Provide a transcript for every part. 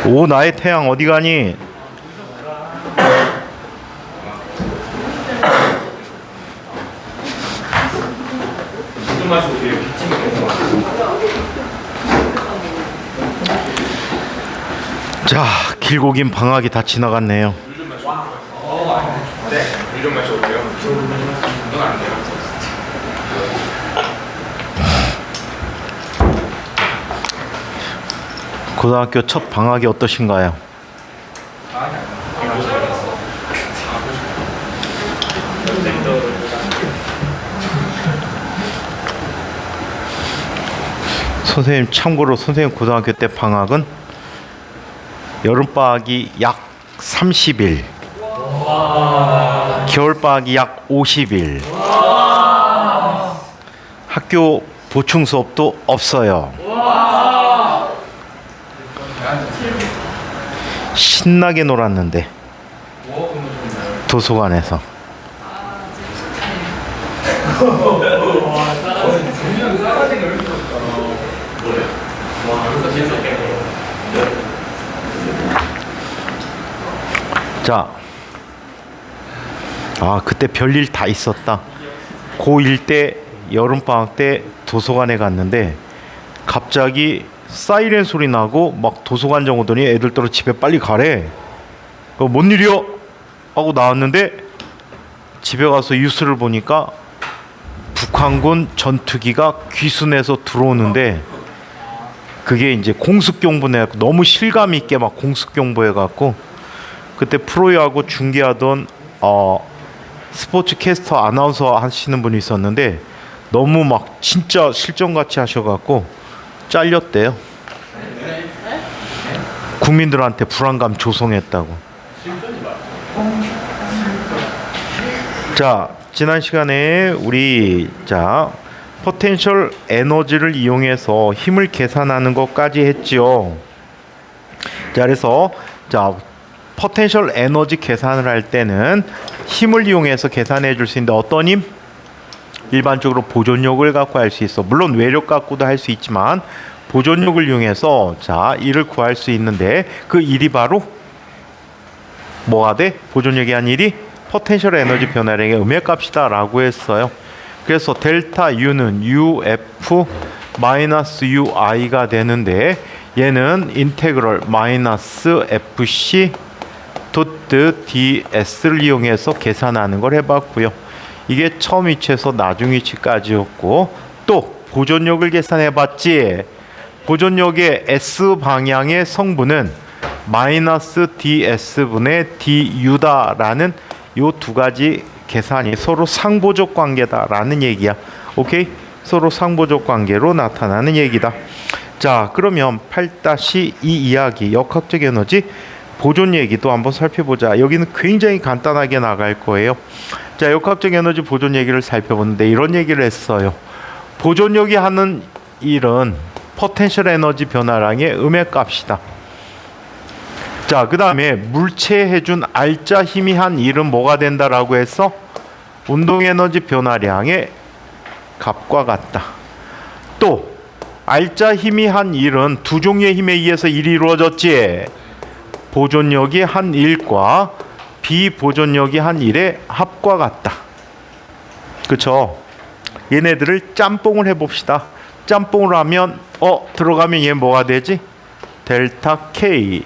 오, 나의 태양 어디 가니? 자, 길고 긴 방학이 다 지나갔네요. 네, 물 좀 마셔볼게요. 이건 안 돼요. 고등학교 첫 방학이 어떠신가요? 선생님, 참고로 선생님 고등학교 때 방학은 여름방학이 약 30일, 겨울방학이 약 50일, 학교 보충 수업도 없어요. 신나게 놀았는데 도서관에서. 자, 그때 별일 다 있었다. 고1 때 여름방학 때 도서관에 갔는데 갑자기 사이렌 소리 나고 막 도서관장 오더니 애들더러 집에 빨리 가래. 뭔 일이야? 하고 나왔는데 집에 가서 뉴스를 보니까 북한군 전투기가 귀순해서 들어오는데 그게 이제 공습경보내 너무 실감 있게 막 공습경보해갖고 그때 프로야구 중계하던 스포츠 캐스터 아나운서 하시는 분이 있었는데 너무 막 진짜 실전같이 하셔갖고 잘렸대요. 국민들한테 불안감 조성했다고. 자, 지난 시간에 우리 포텐셜 에너지를 이용해서 힘을 계산하는 것까지 했죠. 자, 그래서 포텐셜 에너지 계산을 할 때는 힘을 이용해서 계산해 줄 수 있는데 어떤 힘? 일반적으로 보존력을 갖고 할 수 있어. 물론 외력 갖고도 할 수 있지만 보존력을 이용해서 일을 구할 수 있는데 그 일이 바로 뭐가 돼? 보존력이 한 일이 포텐셜 에너지 변화량의 음역값이다 라고 했어요. 그래서 델타 U는 UF 마이너스 UI가 되는데 얘는 인테그럴 마이너스 FC 도트 DS를 이용해서 계산하는 걸 해봤고요. 이게 처음 위치에서 나중 위치까지였고 또 보존력을 계산해봤지. 보존력의 S방향의 성분은 마이너스 DS분의 DU다라는 요 두 가지 계산이 서로 상보적 관계다라는 얘기야. 오케이? 서로 상보적 관계로 나타나는 얘기다. 자, 그러면 8-2 이야기 역학적 에너지 보존 얘기도 한번 살펴보자. 여기는 굉장히 간단하게 나갈 거예요. 자, 역학적 에너지 보존 얘기를 살펴보는데 이런 얘기를 했어요. 보존력이 하는 일은 포텐셜 에너지 변화량의 음역값이다. 자, 그 다음에 물체에 해준 알짜 힘이 한 일은 뭐가 된다라고 해서 운동 에너지 변화량의 값과 같다. 또 알짜 힘이 한 일은 두 종류의 힘에 의해서 일이 이루어졌지. 보존력이 한 일과 비보존력이 한 일의 합과 같다. 그쵸? 얘네들을 짬뽕을 해봅시다. 짬뽕을 하면 들어가면 얘 뭐가 되지? 델타 K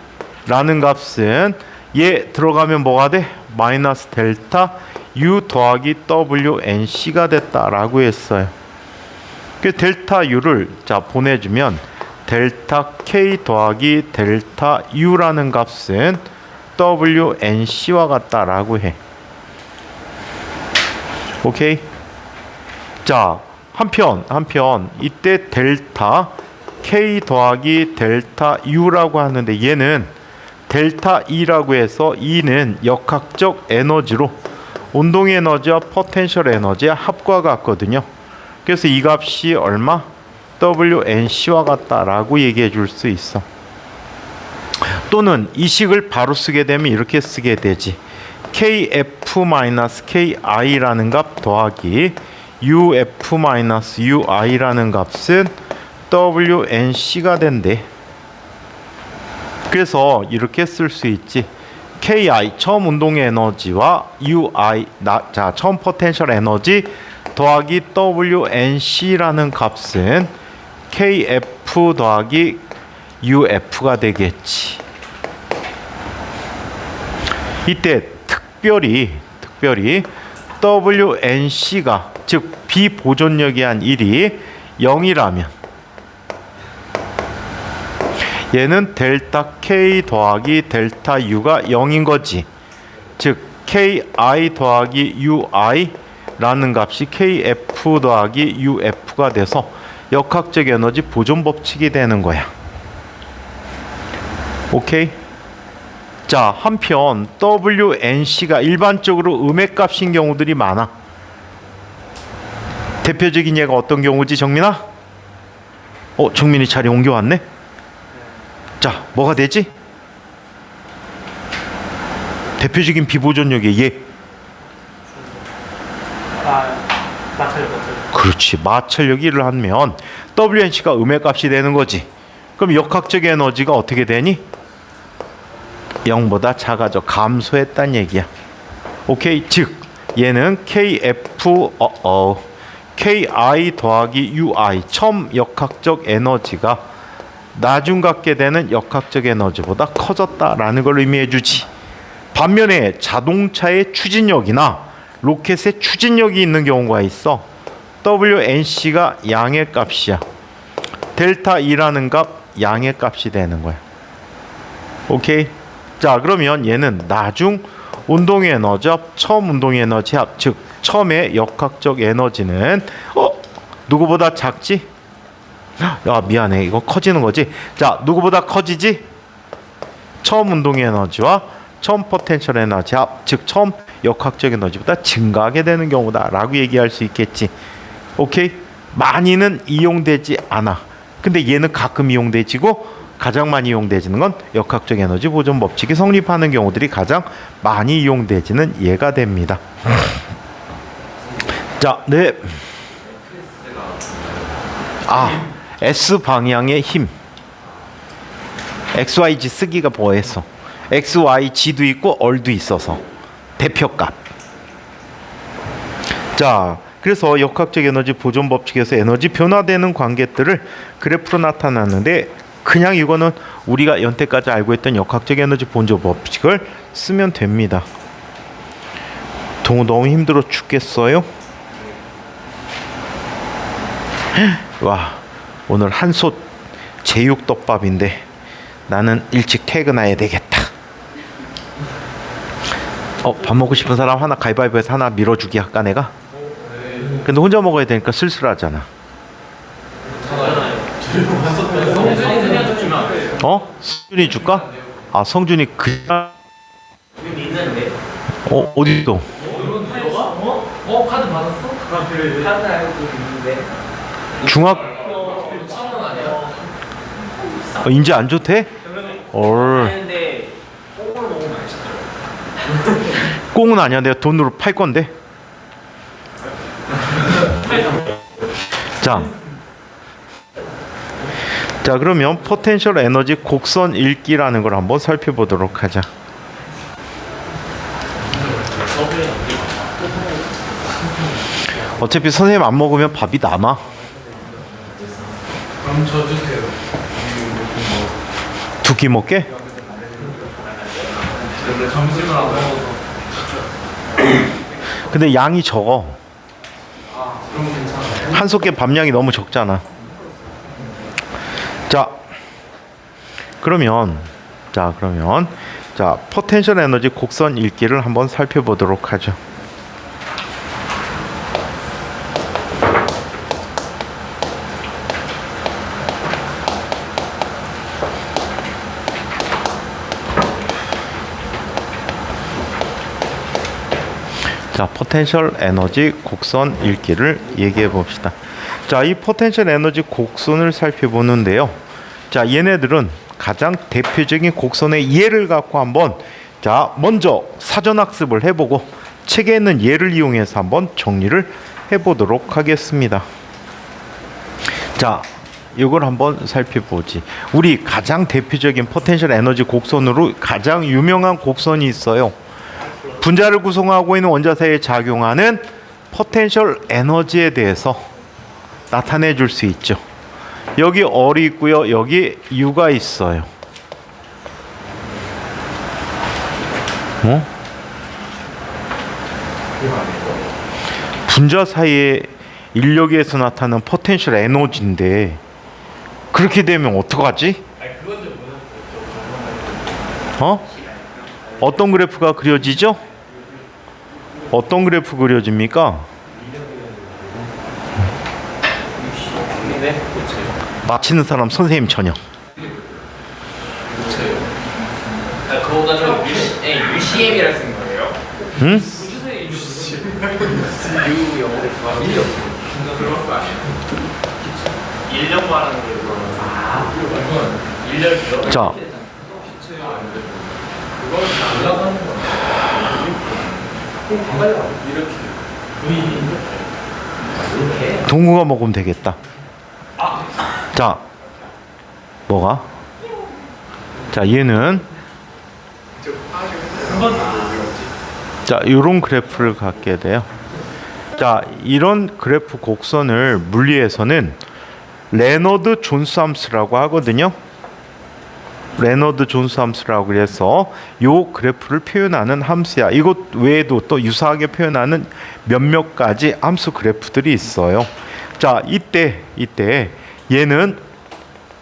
라는 값은 얘 들어가면 뭐가 돼? 마이너스 델타 U 더하기 WNC가 됐다라고 했어요. 그 델타 U를 보내주면 델타 K 더하기 델타 U라는 값은 WNC와 같다라고 해. 오케이? 자, 한편 이때 델타 K 더하기 델타 U라고 하는데 얘는 델타 E라고 해서 E는 역학적 에너지로 운동 에너지와 포텐셜 에너지의 합과 같거든요. 그래서 이 값이 얼마? WNC와 같다라고 얘기해 줄 수 있어. 또는 이 식을 바로 쓰게 되면 이렇게 쓰게 되지. KF-KI라는 값 더하기 UF-UI라는 값은 WNC가 된대. 그래서 이렇게 쓸 수 있지. KI 처음 운동의 에너지와 UI 자 처음 포텐셜 에너지 더하기 WNC라는 값은 KF 더하기 UF가 되겠지. 이때 특별히 WNC가 즉 비보존력이 한 1이 0이라면 얘는 델타 K 더하기 델타 U가 0인 거지. 즉 KI 더하기 UI라는 값이 KF 더하기 UF가 돼서 역학적 에너지 보존 법칙이 되는 거야. 오케이? 자, 한편 WNC가 일반적으로 음의 값인 경우들이 많아. 대표적인 예가 어떤 경우지, 정민아? 정민이 자리 옮겨왔네? 자, 뭐가 되지? 대표적인 비보존력의 예. 마찰력. 그렇지. 마찰력이 1을 하면 WNC가 음의 값이 되는 거지. 그럼 역학적 에너지가 어떻게 되니? 0보다 작아져. 감소했단 얘기야. 오케이? 즉 얘는 KI 더하기 UI 처음 역학적 에너지가 나중 갖게 되는 역학적 에너지보다 커졌다라는 걸 의미해 주지. 반면에 자동차의 추진력이나 로켓의 추진력이 있는 경우가 있어. WNC가 양의 값이야. 델타 E라는 값 양의 값이 되는 거야. 오케이? 자, 그러면 얘는 나중 운동의 에너지 합, 처음 운동의 에너지 합, 즉 처음의 역학적 에너지는 누구보다 작지? 야, 미안해. 이거 커지는 거지. 자, 누구보다 커지지? 처음 운동의 에너지와 처음 포텐셜 에너지 합, 즉 처음 역학적 에너지보다 증가하게 되는 경우다 라고 얘기할 수 있겠지. 오케이? 많이는 이용되지 않아. 근데 얘는 가끔 이용되지고 가장 많이 이용되지는 건 역학적 에너지 보존 법칙이 성립하는 경우들이 가장 많이 이용되지는 얘가 됩니다. 자, 네. S 방향의 힘. XYG 쓰기가 뭐했어? XYG도 있고 얼도 있어서 대표값. 자, 그래서 역학적 에너지 보존 법칙에서 에너지 변화되는 관계들을 그래프로 나타났는데 그냥 이거는 우리가 연태까지 알고 있던 역학적 에너지 보존 법칙을 쓰면 됩니다. 동우 너무 힘들어 죽겠어요? 와, 오늘 한솥 제육덮밥인데 나는 일찍 퇴근해야 되겠다. 밥 먹고 싶은 사람 하나 가위바위보해서 하나 밀어주기 할까 내가? 근데 혼자 먹어야 되니까 쓸쓸하잖아. 성준이 줄까? 성준이 그냥 어디서? 카드 받았어? 카드 알고 있는데. 중학 인제 안 좋대? 근데 꽁으로 먹으면 꽁은 아니야. 내가 돈으로 팔 건데. 자, 그러면 포텐셜 에너지 곡선 읽기라는 걸 한번 살펴보도록 하자. 어차피 선생님 안 먹으면 밥이 남아. 그럼 저 주세요. 두 끼 먹게? 점심을 안 먹어서. 근데 양이 적어. 그럼 괜찮아요. 한 솥에 밥량이 너무 적잖아. 그러면 포텐셜 에너지 곡선 읽기를 한번 살펴보도록 하죠. 자, 포텐셜 에너지 곡선 읽기를 얘기해 봅시다. 자, 이 포텐셜 에너지 곡선을 살펴보는데요. 자, 얘네들은 가장 대표적인 곡선의 예를 갖고 한번 먼저 사전 학습을 해보고 책에 있는 예를 이용해서 한번 정리를 해보도록 하겠습니다. 자, 이걸 한번 살펴보지. 우리 가장 대표적인 포텐셜 에너지 곡선으로 가장 유명한 곡선이 있어요. 분자를 구성하고 있는 원자 사이에 작용하는 포텐셜 에너지에 대해서 나타내 줄 수 있죠. 여기 R이 있고요. 여기 U가 있어요. 분자 사이의 인력에서 나타나는 포텐셜 에너지인데 그렇게 되면 어떡하지? 어떤 그래프가 그려지죠? 어떤 그래프 그려집니까? 맞히는 사람 선생님 전혀. 그거가 좀 UCM이라 쓴 거예요? 응? 인력 말하는 거예요. 인력이요? 자, 동구가 먹으면 되겠다. 자, 뭐가? 자, 얘는 자, 이런 그래프를 갖게 돼요. 자, 이런 그래프 곡선을 물리에서는 레너드 존스 함수라고 하거든요. 레너드 존스 함수라고 그래서 요 그래프를 표현하는 함수야. 이것 외에도 또 유사하게 표현하는 몇몇 가지 함수 그래프들이 있어요. 자, 이때 얘는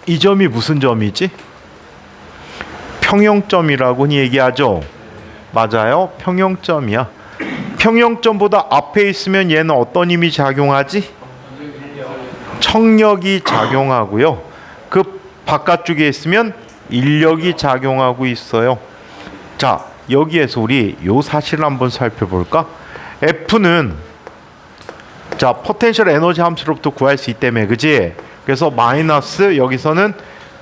이 점이 무슨 점이지? 평형점이라고 얘기하죠. 맞아요. 평형점이야. 평형점보다 앞에 있으면 얘는 어떤 힘이 작용하지? 청력이 작용하고요. 그 바깥쪽에 있으면 인력이 작용하고 있어요. 자, 여기에서 우리 요 사실을 한번 살펴볼까? F는 자, 포텐셜 에너지 함수로부터 구할 수 있다며, 그지? 그래서 마이너스 여기서는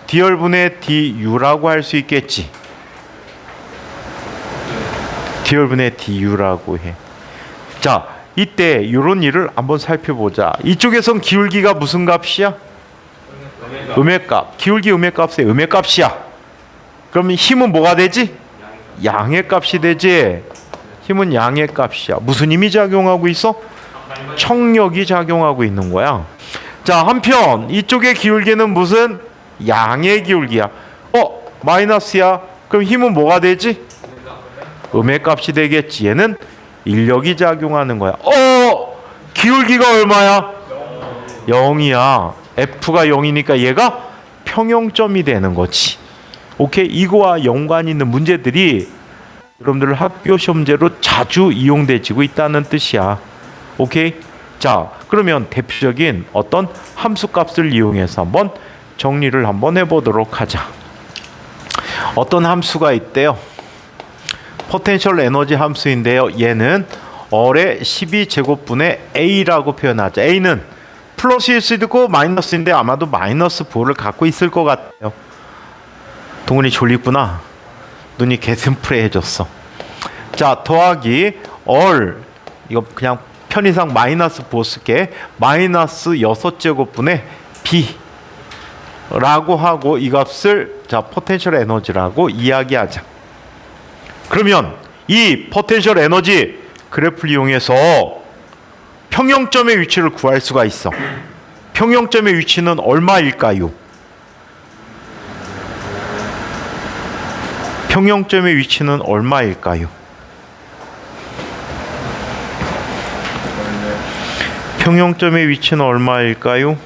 dR분의 du라고 할 수 있겠지. dR분의 du라고 해. 자, 이때 이런 일을 한번 살펴보자. 이쪽에선 기울기가 무슨 값이야? 음의 값. 기울기 음의 값에 음의 값이야. 그러면 힘은 뭐가 되지? 양의 값이 되지. 힘은 양의 값이야. 무슨 힘이 작용하고 있어? 청력이 작용하고 있는 거야. 자, 한편 이쪽의 기울기는 무슨? 양의 기울기야. 마이너스야. 그럼 힘은 뭐가 되지? 음의 값이 되겠지. 얘는 인력이 작용하는 거야. 기울기가 얼마야? 0이야. F가 0이니까 얘가 평형점이 되는 거지. 오케이? 이거와 연관 있는 문제들이 여러분들 학교 시험제로 자주 이용되지고 있다는 뜻이야. 오케이? 자, 그러면 대표적인 어떤 함수값을 이용해서 한번 정리를 한번 해보도록 하자. 어떤 함수가 있대요? 포텐셜 에너지 함수인데요. 얘는 R의 12제곱분의 A라고 표현하자. A는 플러스일 수도 있고 마이너스인데 아마도 마이너스 부호를 갖고 있을 것 같아요. 동훈이 졸리구나. 눈이 개슴푸레해졌어. 자, 더하기 R, 이거 그냥 편의상 마이너스 부호 쓸게. 마이너스 6제곱분의 B 라고 하고 이 값을 자, 포텐셜 에너지라고 이야기하자. 그러면 이 포텐셜 에너지 그래프를 이용해서 평형점의 위치를 구할 수가 있어. 평형점의 위치는 얼마일까요? 평형점의 위치는 얼마일까요? 평형점의 위치는 얼마일까요?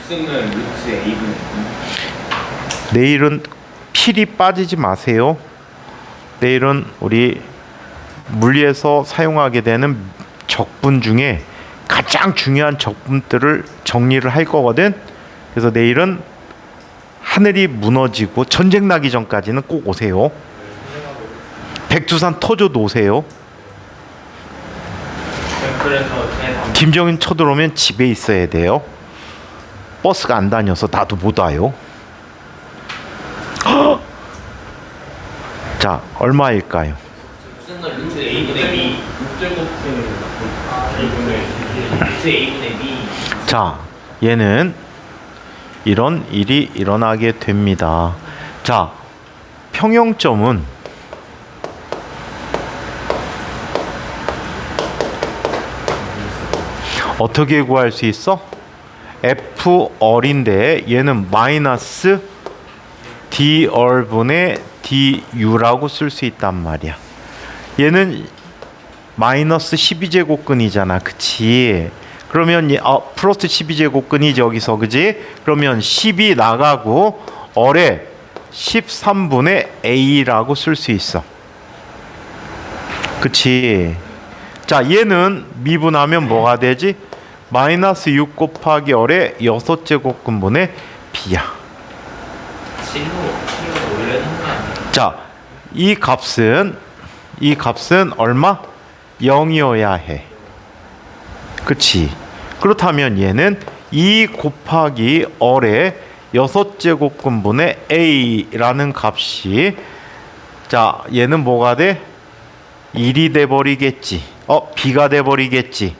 6승은 루트 A분. 내일은 필히 빠지지 마세요. 내일은 우리 물리에서 사용하게 되는 적분 중에 가장 중요한 적분들을 정리를 할 거거든. 그래서 내일은 하늘이 무너지고 전쟁 나기 전까지는 꼭 오세요. 백두산 터져도 오세요. 그래서 김정인 쳐들어오면 집에 있어야 돼요. 버스가 안 다녀서 나도 못 와요. 자, 얼마일까요? 6승은 루트 A분의 B. 6제곱승은 루트 A분의 B. 자, 얘는 이런 일이 일어나게 됩니다. 자, 평형점은 어떻게 구할 수 있어? F얼인데 얘는 마이너스 D얼분의 DU라고 쓸 수 있단 말이야. 얘는 마이너스 12제곱근이잖아. 그치? 그러면 플러스 12제곱근이지 여기서. 그지? 그러면 10이 나가고 얼에 13분의 A라고 쓸 수 있어. 그치? 자, 얘는 미분하면 뭐가 되지? 마이너스 6 곱하기 얼의 6제곱근분의 B야. 실로 올려놓은 거 아니에요? 자, 이 값은 얼마? 0이어야 해. 그치? 그렇다면 얘는 2 곱하기 얼의 6제곱근분의 A라는 값이, 자, 얘는 뭐가 돼? 1이 돼버리겠지. B가 돼버리겠지.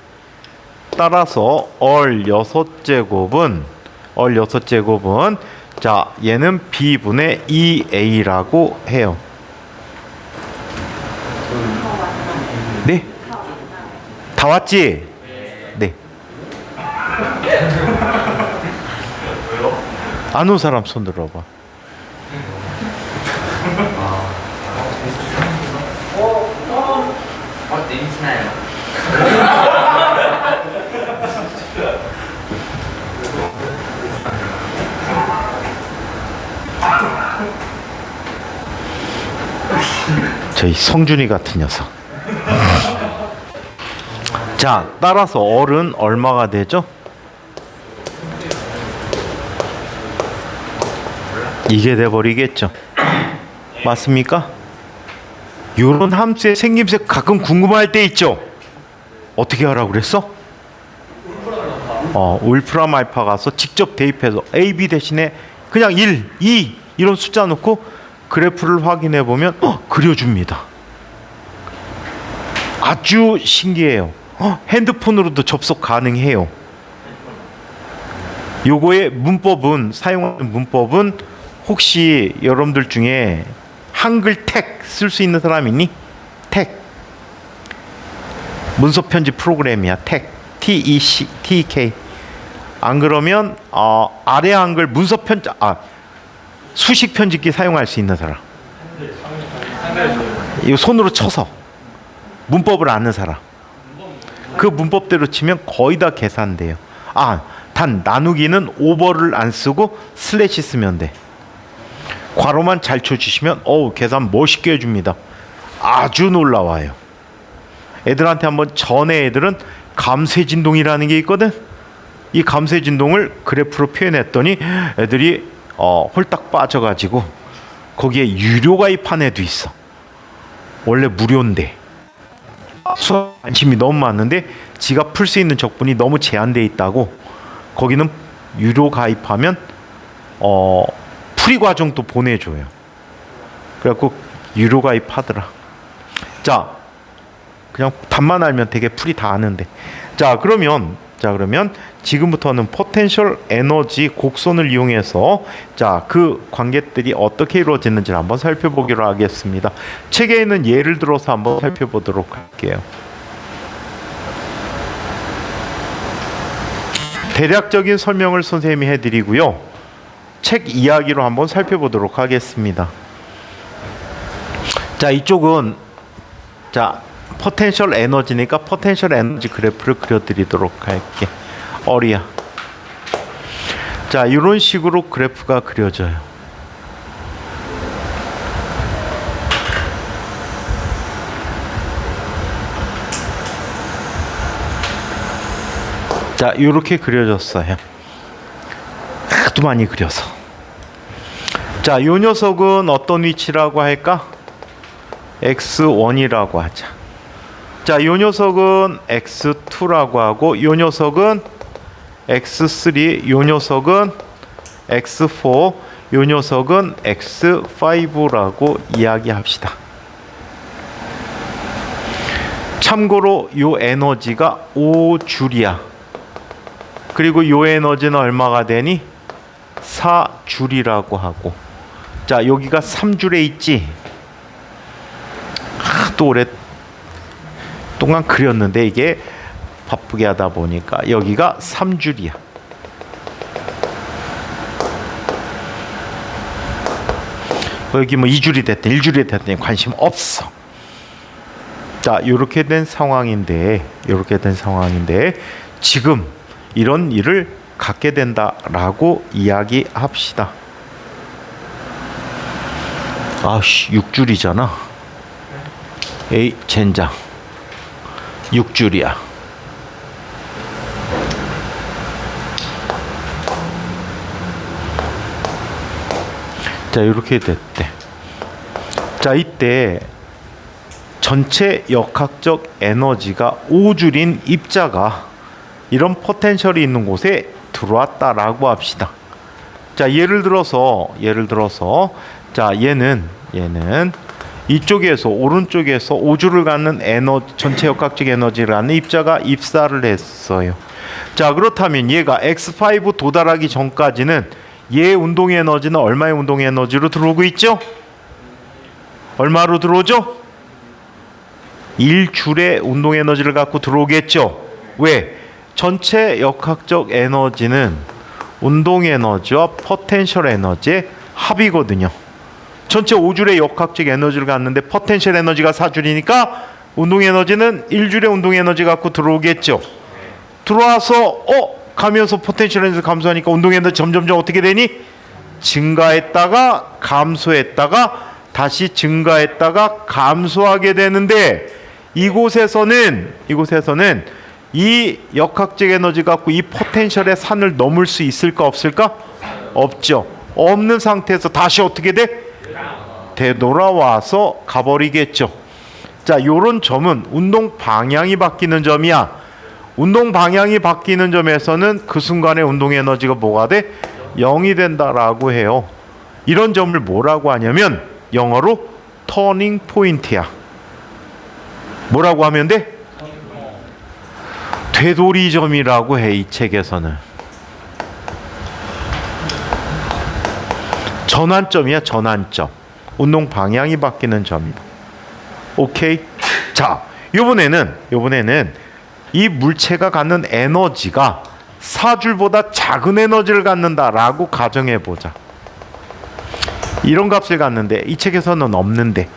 따라서 얼 6제곱은 자, 얘는 B분의 2A라고 해요. 네? 다 왔지? 네. 안 온 사람 손 들어봐. 냄새나요. 저희 성준이 같은 녀석. 자, 따라서 얼은 얼마가 되죠? 이게 돼버리겠죠. 맞습니까? 요런 함수의 생김새 가끔 궁금할 때 있죠. 어떻게 하라고 그랬어? 울프람 알파 가서 직접 대입해서 AB 대신에 그냥 1, 2 이런 숫자 넣고 그래프를 확인해 보면 그려줍니다. 아주 신기해요. 핸드폰으로도 접속 가능해요. 요거의 문법은, 사용하는 문법은 혹시 여러분들 중에 한글 택 쓸 수 있는 사람 있니? 택. 문서 편집 프로그램이야. 택. TEK. 안 그러면 아래 한글 문서 편집 수식 편집기 사용할 수 있는 사람. 이거 손으로 쳐서 문법을 아는 사람. 그 문법대로 치면 거의 다 계산돼요. 단 나누기는 오버를 안 쓰고 슬래시 쓰면 돼. 괄호만 잘 쳐주시면 계산 멋있게 해줍니다. 아주 놀라워요. 애들한테 한번 전에 애들은 감쇄진동이라는 게 있거든. 이 감쇄진동을 그래프로 표현했더니 애들이 홀딱 빠져가지고 거기에 유료 가입한 애도 있어. 원래 무료인데 수학 관심이 너무 많은데 지가 풀 수 있는 적분이 너무 제한돼 있다고 거기는 유료 가입하면 풀이 과정도 보내줘요. 그래갖고 유료 가입하더라. 자, 그냥 답만 알면 되게 풀이 다 아는데. 자, 그러면 지금부터는 포텐셜 에너지 곡선을 이용해서 그 관계들이 어떻게 이루어지는지를 한번 살펴보기로 하겠습니다. 책에 있는 예를 들어서 한번 살펴보도록 할게요. 대략적인 설명을 선생님이 해드리고요. 책 이야기로 한번 살펴보도록 하겠습니다. 자, 이쪽은 포텐셜 에너지니까 포텐셜 에너지 그래프를 그려드리도록 할게. 어리야. 자, 이런 식으로 그래프가 그려져요. 자, 이렇게 그려졌어요. 하도 많이 그려서. 자, 이 녀석은 어떤 위치라고 할까? X1이라고 하자. 자, 이 녀석은 X2라고 하고, 이 녀석은 X3, 이 녀석은 X4, 이 녀석은 X5라고 이야기합시다. 참고로 이 에너지가 5줄이야. 그리고 이 에너지는 얼마가 되니? 4줄이라고 하고, 자 여기가 3줄에 있지. 또 오랫동안 그렸는데 이게 바쁘게 하다 보니까 여기가 3줄이야. 여기 뭐 2줄이 됐든 1줄이 됐든 관심 없어. 자, 이렇게 된 상황인데 지금 이런 일을 갖게 된다라고 이야기합시다. 아씨, 6줄이잖아. 에이, 젠장. 6줄이야. 자, 이렇게 됐대. 자, 이때 전체 역학적 에너지가 5줄인 입자가 이런 포텐셜이 있는 곳에 들어왔다라고 합시다. 자, 예를 들어서 자, 얘는 이쪽에서 오른쪽에서 5줄을 갖는 전체 역학적 에너지를 갖는 입자가 입사를 했어요. 자, 그렇다면 얘가 X5 도달하기 전까지는 얘 운동 에너지는 얼마의 운동 에너지로 들어오고 있죠? 얼마로 들어오죠? 1줄의 운동 에너지를 갖고 들어오겠죠. 왜? 전체 역학적 에너지는 운동 에너지와 포텐셜 에너지의 합이거든요. 전체 5줄의 역학적 에너지를 갖는데 포텐셜 에너지가 4줄이니까 운동 에너지는 1줄의 운동 에너지 갖고 들어오겠죠. 들어와서 가면서 포텐셜 에너지 감소하니까 운동 에너지 점점점 어떻게 되니? 증가했다가 감소했다가 다시 증가했다가 감소하게 되는데, 이곳에서는 이 역학적 에너지 갖고 이 포텐셜의 산을 넘을 수 있을까 없을까? 없죠. 없는 상태에서 다시 어떻게 돼? 되돌아와서 가버리겠죠. 자, 요런 점은 운동 방향이 바뀌는 점이야. 운동 방향이 바뀌는 점에서는 그 순간에 운동 에너지가 뭐가 돼? 0이 된다라고 해요. 이런 점을 뭐라고 하냐면 영어로 터닝 포인트야. 뭐라고 하면 돼? 되돌이점이라고 해. 이 책에서는 전환점이야. 전환점. 운동 방향이 바뀌는 점이다. 오케이? 자, 요번에는 이 물체가 갖는 에너지가 4줄보다 작은 에너지를 갖는다라고 가정해 보자. 이런 값을 갖는데 이 책에서는 없는데,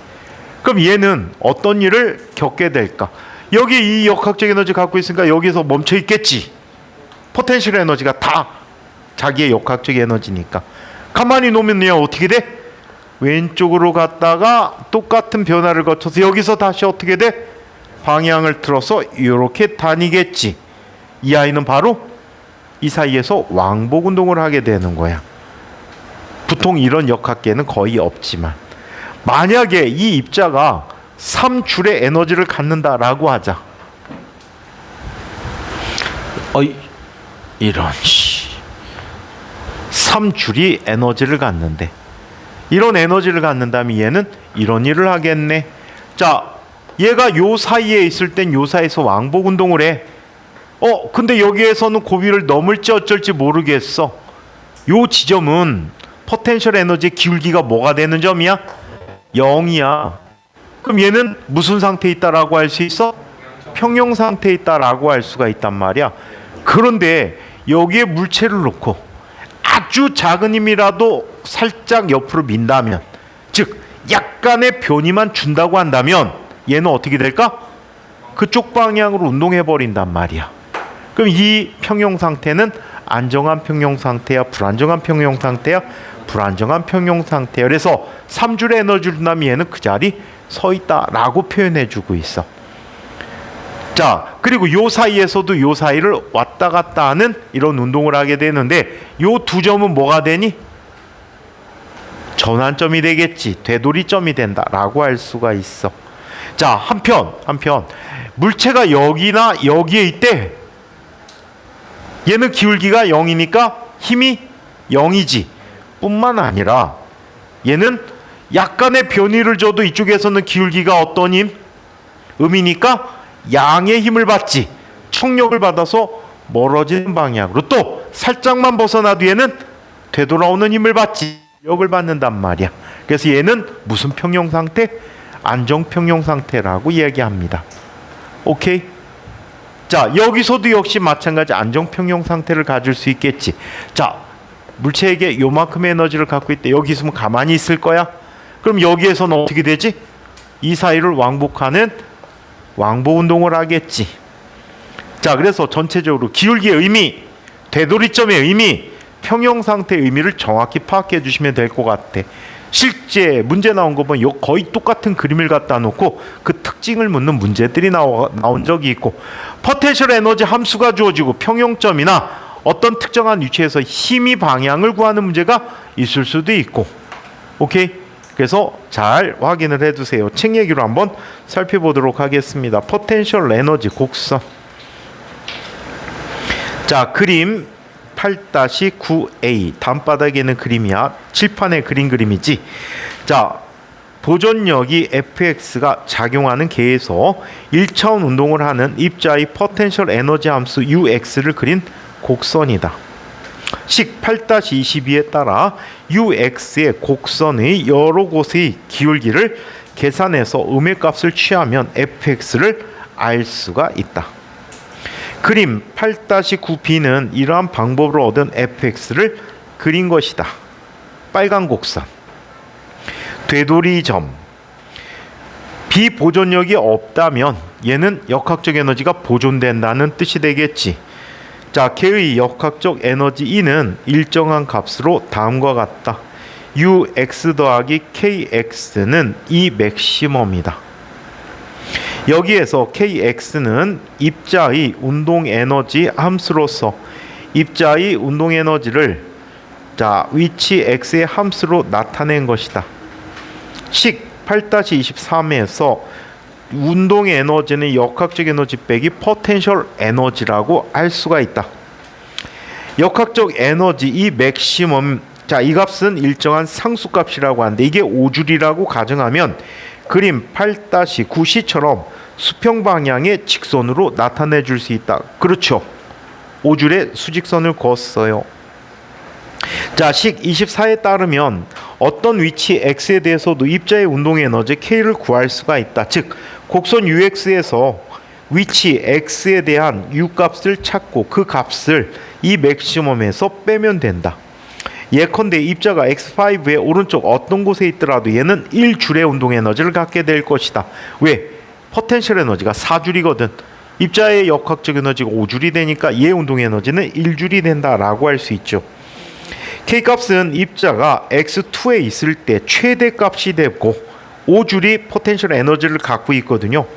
그럼 얘는 어떤 일을 겪게 될까? 여기 이 역학적 에너지 갖고 있으니까 여기서 멈춰 있겠지. 포텐셜 에너지가 다 자기의 역학적 에너지니까. 가만히 놓으면 얘 어떻게 돼? 왼쪽으로 갔다가 똑같은 변화를 거쳐서 여기서 다시 어떻게 돼? 방향을 틀어서 이렇게 다니겠지. 이 아이는 바로 이 사이에서 왕복 운동을 하게 되는 거야. 보통 이런 역학계는 거의 없지만, 만약에 이 입자가 3줄의 에너지를 갖는다라고 하자. 이런 3줄이 에너지를 갖는데, 이런 에너지를 갖는다면 얘는 이런 일을 하겠네. 자, 얘가 요 사이에 있을 땐 요 사이에서 왕복 운동을 해. 근데 여기에서는 고비를 넘을지 어쩔지 모르겠어. 요 지점은 포텐셜 에너지의 기울기가 뭐가 되는 점이야? 0이야. 그럼 얘는 무슨 상태에 있다라고 할 수 있어? 평형 상태에 있다라고 할 수가 있단 말이야. 그런데 여기에 물체를 놓고 아주 작은 힘이라도 살짝 옆으로 민다면, 즉 약간의 변이만 준다고 한다면 얘는 어떻게 될까? 그쪽 방향으로 운동해 버린단 말이야. 그럼 이 평형 상태는 안정한 평형 상태야, 불안정한 평형 상태야, 불안정한 평형 상태야. 그래서 3줄의 에너지를 준다면 얘는 그 자리 서 있다라고 표현해 주고 있어. 자, 그리고 요 사이에서도 요 사이를 왔다 갔다 하는 이런 운동을 하게 되는데, 요 두 점은 뭐가 되니? 전환점이 되겠지. 되돌이점이 된다라고 할 수가 있어. 자, 한편 물체가 여기나 여기에 있대. 얘는 기울기가 0이니까 힘이 0이지. 뿐만 아니라 얘는 약간의 변이를 줘도 이쪽에서는 기울기가 어떤 힘? 음이니까 양의 힘을 받지. 청력을 받아서 멀어지는 방향으로, 또 살짝만 벗어나도 얘는 되돌아오는 힘을 받지 역을 받는단 말이야. 그래서 얘는 무슨 평형 상태? 안정 평형 상태라고 이야기합니다. 오케이? 자, 여기서도 역시 마찬가지 안정 평형 상태를 가질 수 있겠지. 자, 물체에게 요만큼의 에너지를 갖고 있대. 여기 있으면 가만히 있을 거야? 그럼 여기에서는 어떻게 되지? 이 사이를 왕복하는 왕복 운동을 하겠지. 자, 그래서 전체적으로 기울기의 의미, 되돌이점의 의미, 평형 상태의 의미를 정확히 파악해 주시면 될 것 같아. 실제 문제 나온 거 보면 거의 똑같은 그림을 갖다 놓고 그 특징을 묻는 문제들이 나온 적이 있고, 포텐셜 에너지 함수가 주어지고 평형점이나 어떤 특정한 위치에서 힘이 방향을 구하는 문제가 있을 수도 있고. 오케이? 그래서 잘 확인을 해두세요. 책 얘기로 한번 살펴보도록 하겠습니다. 포텐셜 에너지 곡선. 자, 그림 8-9A 단바닥에 있는 그림이야. 칠판에 그린 그림이지. 자, 보존력이 fx가 작용하는 계에서 1차원 운동을 하는 입자의 포텐셜 에너지 함수 ux를 그린 곡선이다. 식 8-22에 따라 ux의 곡선의 여러 곳의 기울기를 계산해서 음의 값을 취하면 fx를 알 수가 있다. 그림 8-9b는 이러한 방법으로 얻은 fx를 그린 것이다. 빨간 곡선. 되돌이점. 비보존력이 없다면 얘는 역학적 에너지가 보존된다는 뜻이 되겠지. 자, 걔의 역학적 에너지 E는 일정한 값으로 다음과 같다. ux 더하기 kx는 E 맥시멈이다. 여기에서 kx는 입자의 운동 에너지 함수로서 입자의 운동 에너지를 자, 위치 x의 함수로 나타낸 것이다. 식 8-23에서 운동 에너지는 역학적 에너지 빼기 포텐셜 에너지라고 할 수가 있다. 역학적 에너지 이 맥시멈, 자, 이 값은 일정한 상수값이라고 하는데 이게 5줄이라고 가정하면 그림 8-9C처럼 수평 방향의 직선으로 나타내 줄 수 있다. 그렇죠. 5줄에 수직선을 그었어요. 자, 식 24에 따르면 어떤 위치 x에 대해서도 입자의 운동 에너지 k를 구할 수가 있다. 즉, 곡선 ux에서 위치 x에 대한 u 값을 찾고 그 값을 이 맥시멈에서 빼면 된다. 예컨대 입자가 x5의 오른쪽 어떤 곳에 있더라도 얘는 1줄의 운동 에너지를 갖게 될 것이다. 왜? 포텐셜 에너지가 4줄이거든. 입자의 역학적 에너지가 5줄이 되니까 얘 운동 에너지는 1줄이 된다라고 할 수 있죠. K값은 입자가 x2에 있을 때 최대값이 되고 5줄이 포텐셜 에너지를 갖고 있거든요.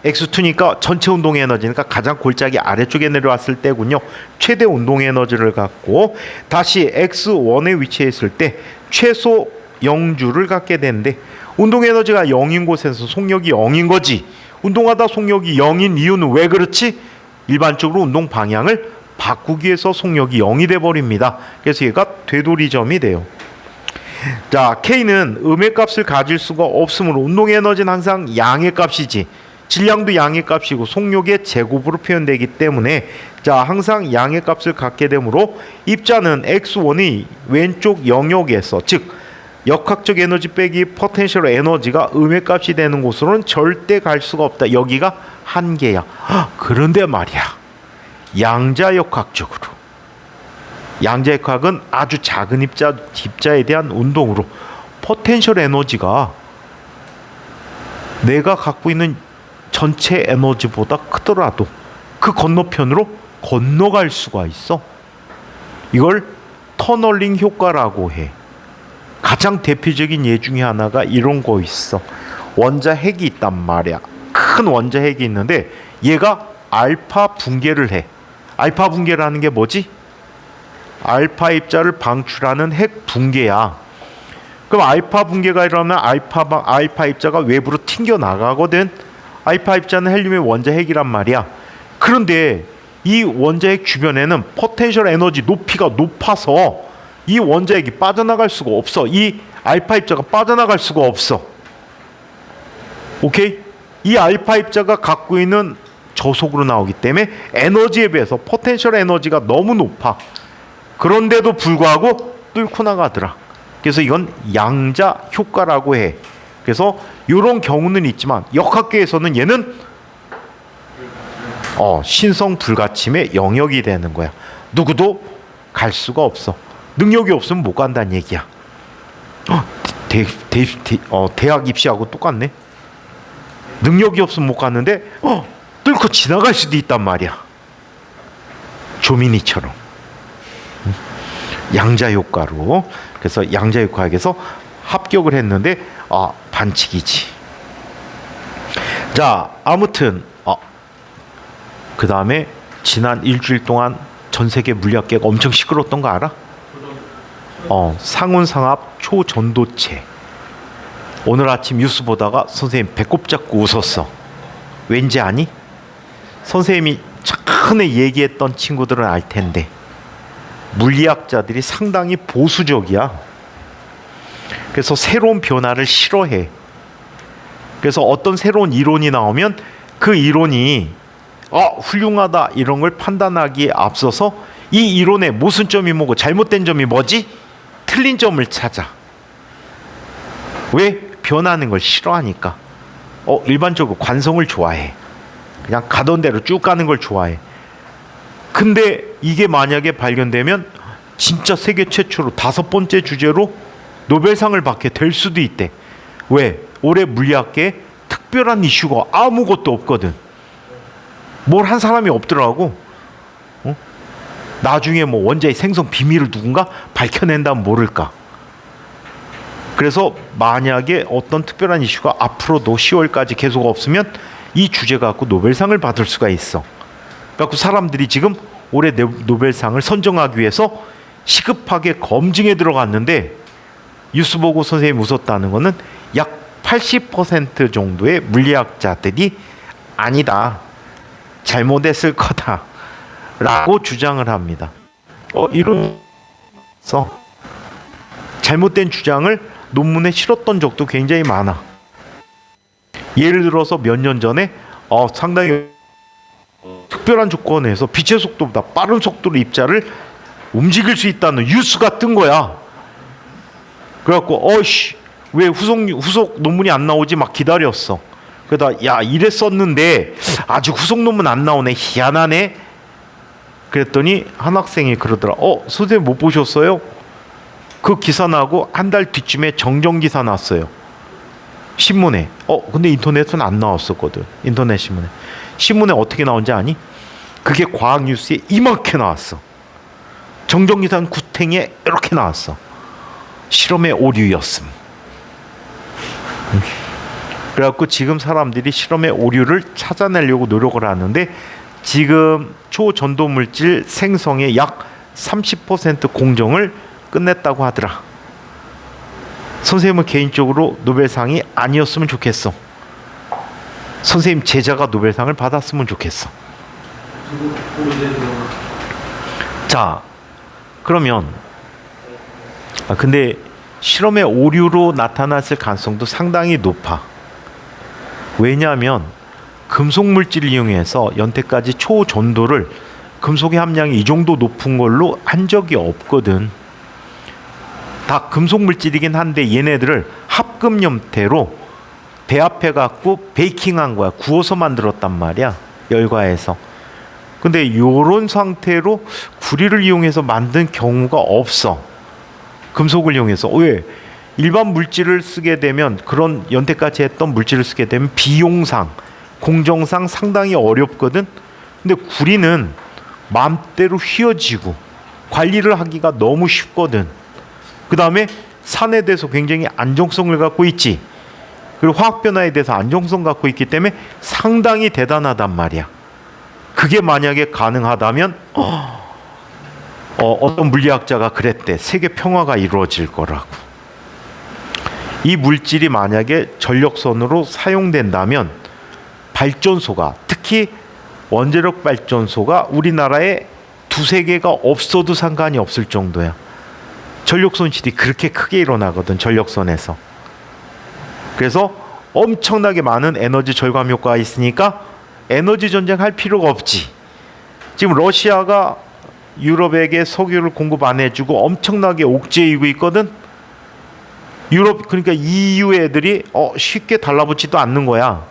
x2니까 전체 운동 에너지니까 가장 골짜기 아래쪽에 내려왔을 때군요. 최대 운동 에너지를 갖고 다시 x1에 위치해 있을 때 최소 0줄을 갖게 되는데 운동 에너지가 0인 곳에서 속력이 0인 거지. 운동하다 속력이 0인 이유는 왜 그렇지? 일반적으로 운동 방향을 바꾸기 위해서 속력이 0이 돼버립니다. 그래서 얘가 되돌이점이 돼요. 자, K는 음의 값을 가질 수가 없으므로 운동 에너지는 항상 양의 값이지. 질량도 양의 값이고 속력의 제곱으로 표현되기 때문에 자, 항상 양의 값을 갖게 되므로 입자는 x1의 왼쪽 영역에서 즉 역학적 에너지 빼기 포텐셜 에너지가 음의 값이 되는 곳으로는 절대 갈 수가 없다. 여기가 한계야. 그런데 말이야, 양자역학적으로 양자역학은 아주 작은 입자에 대한 운동으로 포텐셜 에너지가 내가 갖고 있는 전체 에너지보다 크더라도 그 건너편으로 건너갈 수가 있어. 이걸 터널링 효과라고 해. 가장 대표적인 예 중에 하나가 이런 거 있어. 원자핵이 있단 말이야. 큰 원자핵이 있는데 얘가 알파 붕괴를 해. 알파 붕괴라는 게 뭐지? 알파 입자를 방출하는 핵 붕괴야. 그럼 알파 붕괴가 일어나면 알파 입자가 외부로 튕겨 나가거든. 알파 입자는 헬륨의 원자핵이란 말이야. 그런데 이 원자핵 주변에는 포텐셜 에너지 높이가 높아서 이 원자핵이 빠져나갈 수가 없어. 이 알파 입자가 빠져나갈 수가 없어. 오케이? 이 알파 입자가 갖고 있는 저속으로 나오기 때문에 에너지에 비해서 포텐셜 에너지가 너무 높아. 그런데도 불구하고 뚫고 나가더라. 그래서 이건 양자 효과라고 해. 그래서 이런 경우는 있지만 역학계에서는 얘는 신성 불가침의 영역이 되는 거야. 누구도 갈 수가 없어. 능력이 없으면 못 간다는 얘기야. 대학 입시하고 똑같네. 능력이 없으면 못 갔는데 뚫고 지나갈 수도 있단 말이야. 조민이처럼. 양자 효과로. 그래서 양자 효과에서 합격을 했는데 반칙이지. 자, 아무튼 그 다음에 지난 일주일 동안 전 세계 물리학계가 엄청 시끄러웠던 거 알아? 상온상압 초전도체. 오늘 아침 뉴스 보다가 선생님 배꼽 잡고 웃었어. 왠지 아니? 선생님이 최근에 얘기했던 친구들은 알 텐데 물리학자들이 상당히 보수적이야. 그래서 새로운 변화를 싫어해. 그래서 어떤 새로운 이론이 나오면 그 이론이 훌륭하다 이런 걸 판단하기에 앞서서 이 이론의 모순점이 뭐고 잘못된 점이 뭐지? 틀린 점을 찾아. 왜? 변하는 걸 싫어하니까. 일반적으로 관성을 좋아해. 그냥 가던 대로 쭉 가는 걸 좋아해. 근데 이게 만약에 발견되면 진짜 세계 최초로 5번째 주제로 노벨상을 받게 될 수도 있대. 왜? 올해 물리학계에 특별한 이슈가 아무것도 없거든. 뭘 한 사람이 없더라고. 나중에 뭐 원자의 생성 비밀을 누군가 밝혀낸다면 모를까. 그래서 만약에 어떤 특별한 이슈가 앞으로도 10월까지 계속 없으면 이 주제 갖고 노벨상을 받을 수가 있어. 그래서 사람들이 지금 올해 노벨상을 선정하기 위해서 시급하게 검증에 들어갔는데 뉴스 보고 선생님이 웃었다는 거는 약 80% 정도의 물리학자들이 아니다, 잘못했을 거다 라고 주장을 합니다. 이로써 잘못된 주장을 논문에 실었던 적도 굉장히 많아. 예를 들어서 몇 년 전에 상당히 특별한 조건에서 빛의 속도보다 빠른 속도로 입자를 움직일 수 있다는 뉴스가 뜬 거야. 그래갖고 왜 후속 논문이 안 나오지 막 기다렸어. 그러다 이랬었는데 아직 후속 논문 안 나오네, 희한하네. 그랬더니 한 학생이 그러더라. 선생님 못 보셨어요? 그 기사 나고 한 달 뒤쯤에 정정 기사 났어요, 신문에. 근데 인터넷은 안 나왔었거든. 인터넷 신문에 어떻게 나온지 아니? 그게 과학 뉴스에 이만큼 나왔어. 정정 기사는 구탱이에 이렇게 나왔어. 실험의 오류였음. 그래갖고 지금 사람들이 실험의 오류를 찾아내려고 노력을 하는데 지금 초전도 물질 생성의 약 30% 공정을 끝냈다고 하더라. 선생님은 개인적으로 노벨상이 아니었으면 좋겠어. 선생님 제자가 노벨상을 받았으면 좋겠어. 자, 그러면 근데 실험의 오류로 나타났을 가능성도 상당히 높아. 왜냐하면 금속 물질을 이용해서 연태까지 초전도를 금속의 함량이 이 정도 높은 걸로 한 적이 없거든. 다 금속 물질이긴 한데 얘네들을 합금 형태로 배합해 갖고 베이킹한 거야. 구워서 만들었단 말이야, 열과해서. 근데 요런 상태로 구리를 이용해서 만든 경우가 없어, 금속을 이용해서. 왜? 일반 물질을 쓰게 되면, 그런 연태까지 했던 물질을 쓰게 되면 비용상, 공정상 상당히 어렵거든. 근데 구리는 마음대로 휘어지고 관리를 하기가 너무 쉽거든. 그 다음에 산에 대해서 굉장히 안정성을 갖고 있지. 그리고 화학 변화에 대해서 안정성 갖고 있기 때문에 상당히 대단하단 말이야. 그게 만약에 가능하다면 어떤 물리학자가 그랬대. 세계 평화가 이루어질 거라고. 이 물질이 만약에 전력선으로 사용된다면 발전소가, 특히 원자력 발전소가 우리나라에 2-3개가 없어도 상관이 없을 정도야. 전력 손실이 그렇게 크게 일어나거든, 전력선에서. 그래서 엄청나게 많은 에너지 절감 효과가 있으니까 에너지 전쟁 할 필요가 없지. 지금 러시아가 유럽에게 석유를 공급 안 해주고 엄청나게 옥죄이고 있거든. 유럽 그러니까 EU 애들이 쉽게 달라붙지도 않는 거야.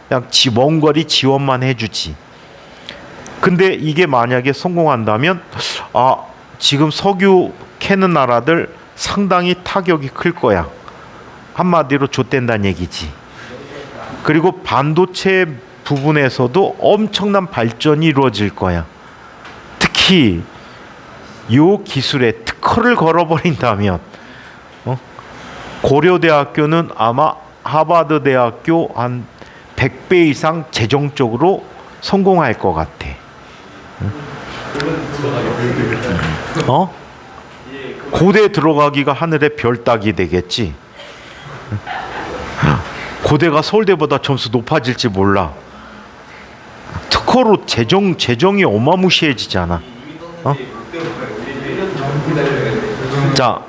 그냥 먼 거리 지원만 해주지. 근데 이게 만약에 성공한다면 지금 석유 캐는 나라들 상당히 타격이 클 거야. 한마디로 좆된다는 얘기지. 그리고 반도체 부분에서도 엄청난 발전이 이루어질 거야. 특히 요 기술에 특허를 걸어버린다면 고려대학교는 아마 하버드 대학교 한 100배 이상 재정적으로 성공할 것 같아. 고대 들어가기가 하늘의 별 따기 되겠지. 고대가 서울대보다 점수 높아질지 몰라. 특허로 재정이 어마무시해지잖아. 자,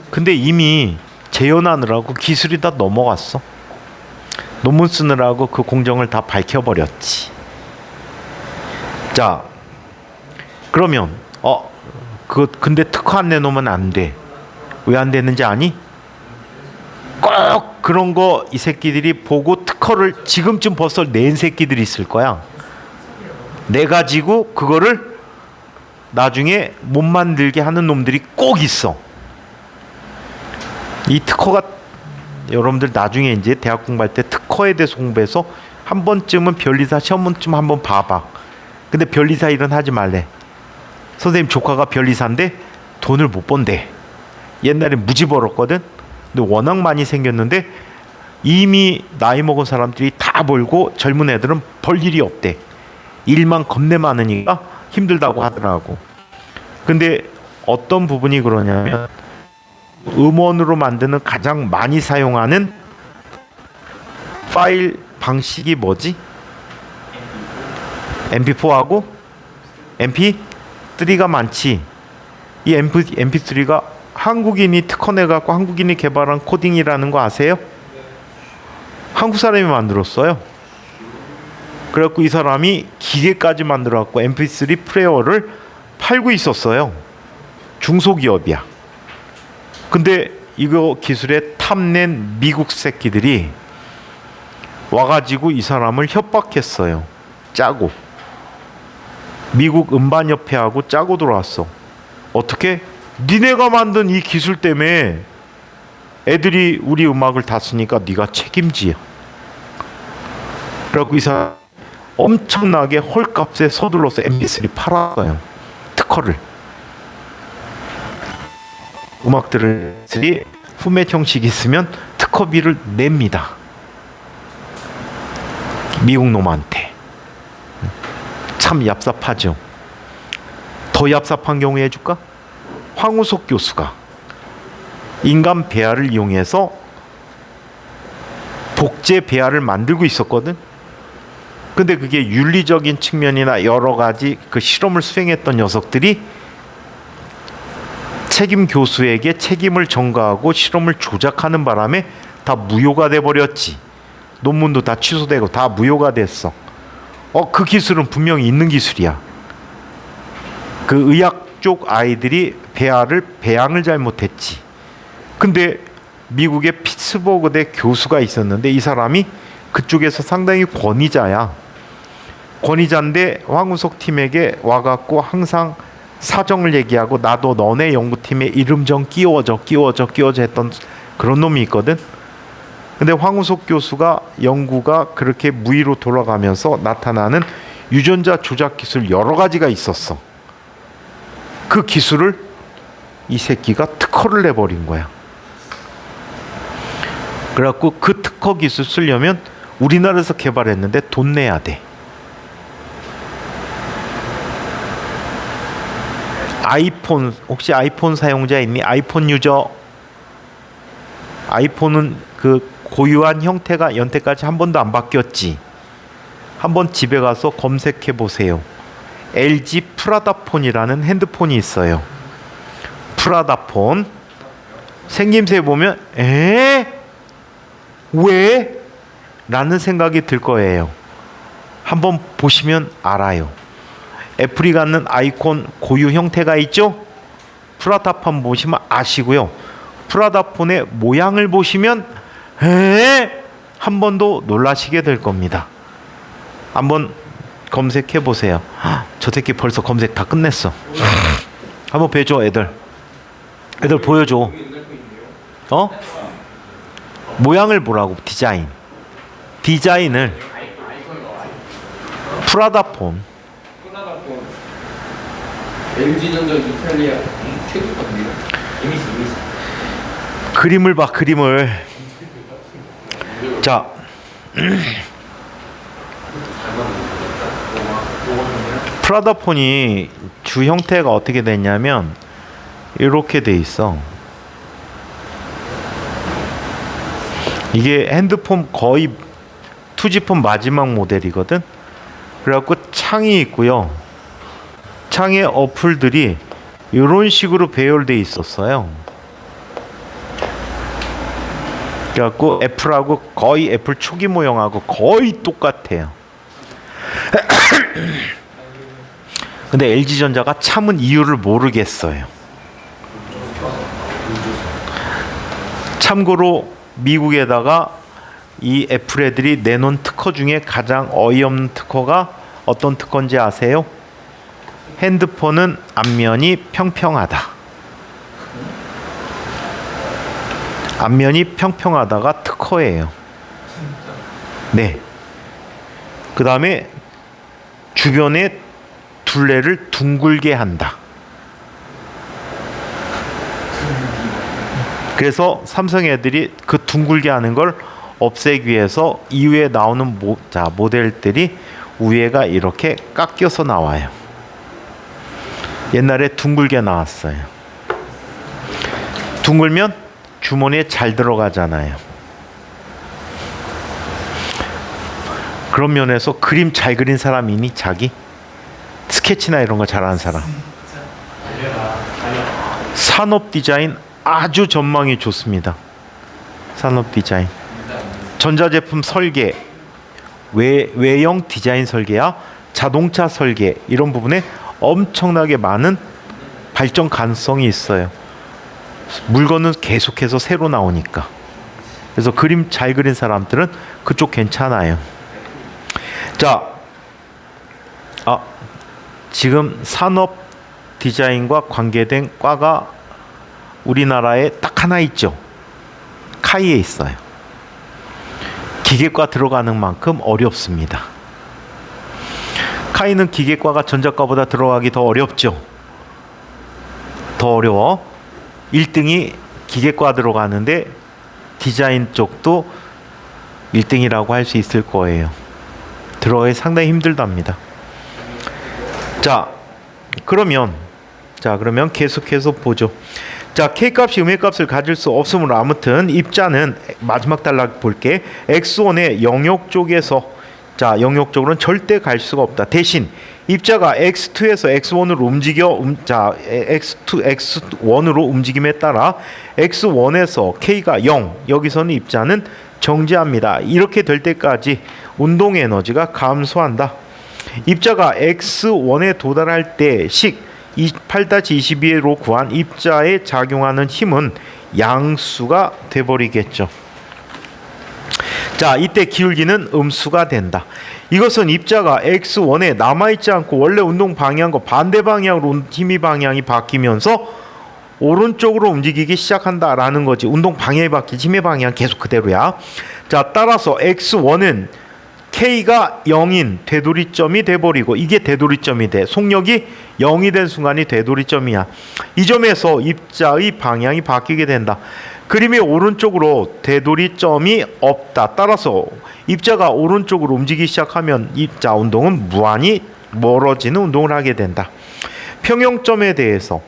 근데 이미 재현하느라고 기술이 다 넘어갔어. 논문 쓰느라고 그 공정을 다 밝혀버렸지. 자, 그러면 근데 특허 안 내놓으면 안 돼. 왜 안 되는지 아니? 꼭 그런 거 이 새끼들이 보고 특허를 지금쯤 벌써 낸 새끼들이 있을 거야. 내 가지고 그거를 나중에 못 만들게 하는 놈들이 꼭 있어. 이 특허가 여러분들 나중에 이제 대학 공부할 때 특허에 대해서 공부해서 한 번쯤은 변리사 시험은 한번 봐봐. 근데 변리사 일은 하지 말래. 선생님 조카가 변리사인데 돈을 못 번대. 옛날에 무지 벌었거든. 근데 워낙 많이 생겼는데 이미 나이 먹은 사람들이 다 벌고 젊은 애들은 벌 일이 없대. 일만 겁내 많으니까 힘들다고 하더라고. 근데 어떤 부분이 그러냐면 음원으로 만드는 가장 많이 사용하는 파일 방식이 뭐지? MP4하고 MP3가 많지. 이 MP3가 한국인이 특허내갖고 한국인이 개발한 코딩이라는 거 아세요? 한국 사람이 만들었어요. 그래갖고 이 사람이 기계까지 만들어갖고 MP3 플레이어를 팔고 있었어요. 중소기업이야. 근데 이거 기술에 탐낸 미국 새끼들이 와가지고 이 사람을 협박했어요. 짜고. 미국 음반협회하고 짜고 들어왔어. 어떻게? 니네가 만든 이 기술 때문에 애들이 우리 음악을 다 쓰니까 네가 책임지야. 그래갖고 이 사람 엄청나게 헐값에 서둘러서 MP3 팔았어요. 특허를. 음악들이 포맷 형식이 있으면 특허비를 냅니다. 미국 놈한테. 참 얍삽하죠. 더 얍삽한 경우에 해줄까? 황우석 교수가 인간 배아를 이용해서 복제 배아를 만들고 있었거든. 근데 그게 윤리적인 측면이나 여러 가지 그 실험을 수행했던 녀석들이 책임 교수에게 책임을 전가하고 실험을 조작하는 바람에 다 무효가 돼 버렸지. 논문도 다 취소되고 다 무효가 됐어. 그 기술은 분명히 있는 기술이야. 그 의학 쪽 아이들이 배양을 잘못했지. 근데 미국의 피츠버그대 교수가 있었는데 이 사람이 그쪽에서 상당히 권위자야. 권위자인데 황우석 팀에게 와갖고 항상 사정을 얘기하고 나도 너네 연구팀에 이름 좀 끼워줘 했던 그런 놈이 있거든. 근데 황우석 교수가 연구가 그렇게 무의로 돌아가면서 나타나는 유전자 조작 기술 여러 가지가 있었어. 그 기술을 이 새끼가 특허를 내버린 거야. 그래갖고 그 특허 기술 쓰려면 우리나라에서 개발했는데 돈 내야 돼. 아이폰, 혹시 아이폰 사용자 있니? 아이폰 유저. 아이폰은 그 고유한 형태가 연태까지 한 번도 안 바뀌었지. 한번 집에 가서 검색해 보세요. LG 프라다폰이라는 핸드폰이 있어요. 프라다폰. 생김새 보면 왜? 라는 생각이 들 거예요. 한번 보시면 알아요. 애플이 갖는 아이콘 고유 형태가 있죠. 프라다폰 보시면 아시고요. 프라다폰의 모양을 보시면 한 번 더 놀라시게 될 겁니다. 한번 검색해 보세요. 저 새끼 벌써 검색 다 끝냈어. 한번 배줘 애들 보여줘. 어? 모양을 보라고. 디자인을 프라다폰 LG전자 이탈리아 최고급입니다. 이미지. 그림을 봐. 그림을. 자 프라다폰이 주 형태가 어떻게 됐냐면 이렇게 돼 있어. 이게 핸드폰 거의 투지폰 마지막 모델이거든. 그래갖고 창이 있고요. 창에 어플들이 이런 식으로 배열돼 있었어요. 그래갖고 애플하고 거의 애플 초기 모형하고 거의 똑같아요. 근데 LG전자가 참은 이유를 모르겠어요. 참고로 미국에다가 이 애플 애들이 내놓은 특허 중에 가장 어이없는 특허가 어떤 특허인지 아세요? 핸드폰은 앞면이 평평하다. 앞면이 평평하다가 특허예요. 네. 그 다음에 주변에 둘레를 둥글게 한다. 그래서 삼성 애들이 그 둥글게 하는 걸 없애기 위해서 이후에 나오는 모델들이 위에가 이렇게 깎여서 나와요. 옛날에 둥글게 나왔어요. 둥글면 주머니에 잘 들어가잖아요. 그런 면에서 그림 잘 그린 사람이니 자기? 스케치나 이런 거 잘하는 사람. 산업 디자인 아주 전망이 좋습니다. 산업 디자인. 전자제품 설계, 외형 디자인 설계야 자동차 설계 이런 부분에 엄청나게 많은 발전 가능성이 있어요. 물건은 계속해서 새로 나오니까. 그래서 그림 잘 그린 사람들은 그쪽 괜찮아요. 자, 지금 산업 디자인과 관계된 과가 우리나라에 딱 하나 있죠. 카이에 있어요. 기계과 들어가는 만큼 어렵습니다. 카이는 기계과가 전자과보다 들어가기 더 어렵죠. 더 어려워. 1등이 기계과 들어가는데 디자인 쪽도 1등이라고 할 수 있을 거예요. 들어가기 상당히 힘들답니다. 자, 그러면 계속해서 보죠. 자, K값이 음해값을 가질 수 없으므로 아무튼 입자는 마지막 단락 볼게. X1의 영역 쪽에서 영역 쪽으로는 절대 갈 수가 없다. 대신 입자가 X2에서 X1으로 X1으로 움직임에 따라 X1에서 K가 0, 여기서는 입자는 정지합니다. 이렇게 될 때까지 운동 에너지가 감소한다. 입자가 X1에 도달할 때씩 8-22로 구한 입자에 작용하는 힘은 양수가 돼버리겠죠. 자, 이때 기울기는 음수가 된다. 이것은 입자가 X1에 남아있지 않고 원래 운동 방향과 반대 방향으로 힘의 방향이 바뀌면서 오른쪽으로 움직이기 시작한다라는 거지. 운동 방향이 바뀌지 힘의 방향 계속 그대로야. 자, 따라서 X1은 K가 0인 되돌이점이 돼버리고 이게 되돌이점이 돼. 속력이 0이 된 순간이 되돌이점이야. 이 점에서 입자의 방향이 바뀌게 된다. 그림의 오른쪽으로 되돌이점이 없다. 따라서 입자가 오른쪽으로 움직이기 시작하면 입자 운동은 무한히 멀어지는 운동을 하게 된다. 평형점에 대해서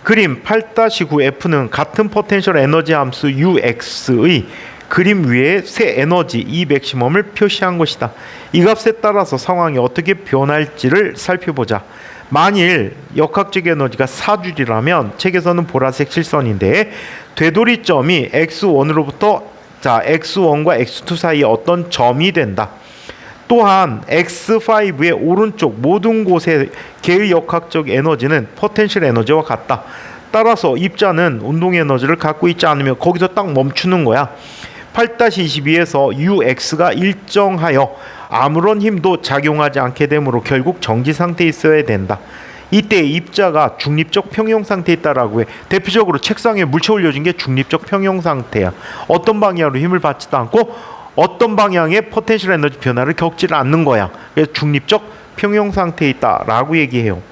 그림 8-9F는 같은 포텐셜 에너지 함수 UX의 그림 위에 새 에너지 E 맥시멈을 표시한 것이다. 이 값에 따라서 상황이 어떻게 변할지를 살펴보자. 만일 역학적 에너지가 4줄이라면 책에서는 보라색 실선인데 되돌이점이 X1으로부터 X1과 X2 사이에 어떤 점이 된다. 또한 X5의 오른쪽 모든 곳의 개의 역학적 에너지는 포텐셜 에너지와 같다. 따라서 입자는 운동 에너지를 갖고 있지 않으면 거기서 딱 멈추는 거야. 8-22에서 UX가 일정하여 아무런 힘도 작용하지 않게 되므로 결국 정지 상태에 있어야 된다. 이때 입자가 중립적 평형 상태에 있다라고 해. 대표적으로 책상에 물체 올려진 게 중립적 평형 상태야. 어떤 방향으로 힘을 받지도 않고 어떤 방향의 포텐셜 에너지 변화를 겪지를 않는 거야. 그래서 중립적 평형 상태에 있다라고 얘기해요.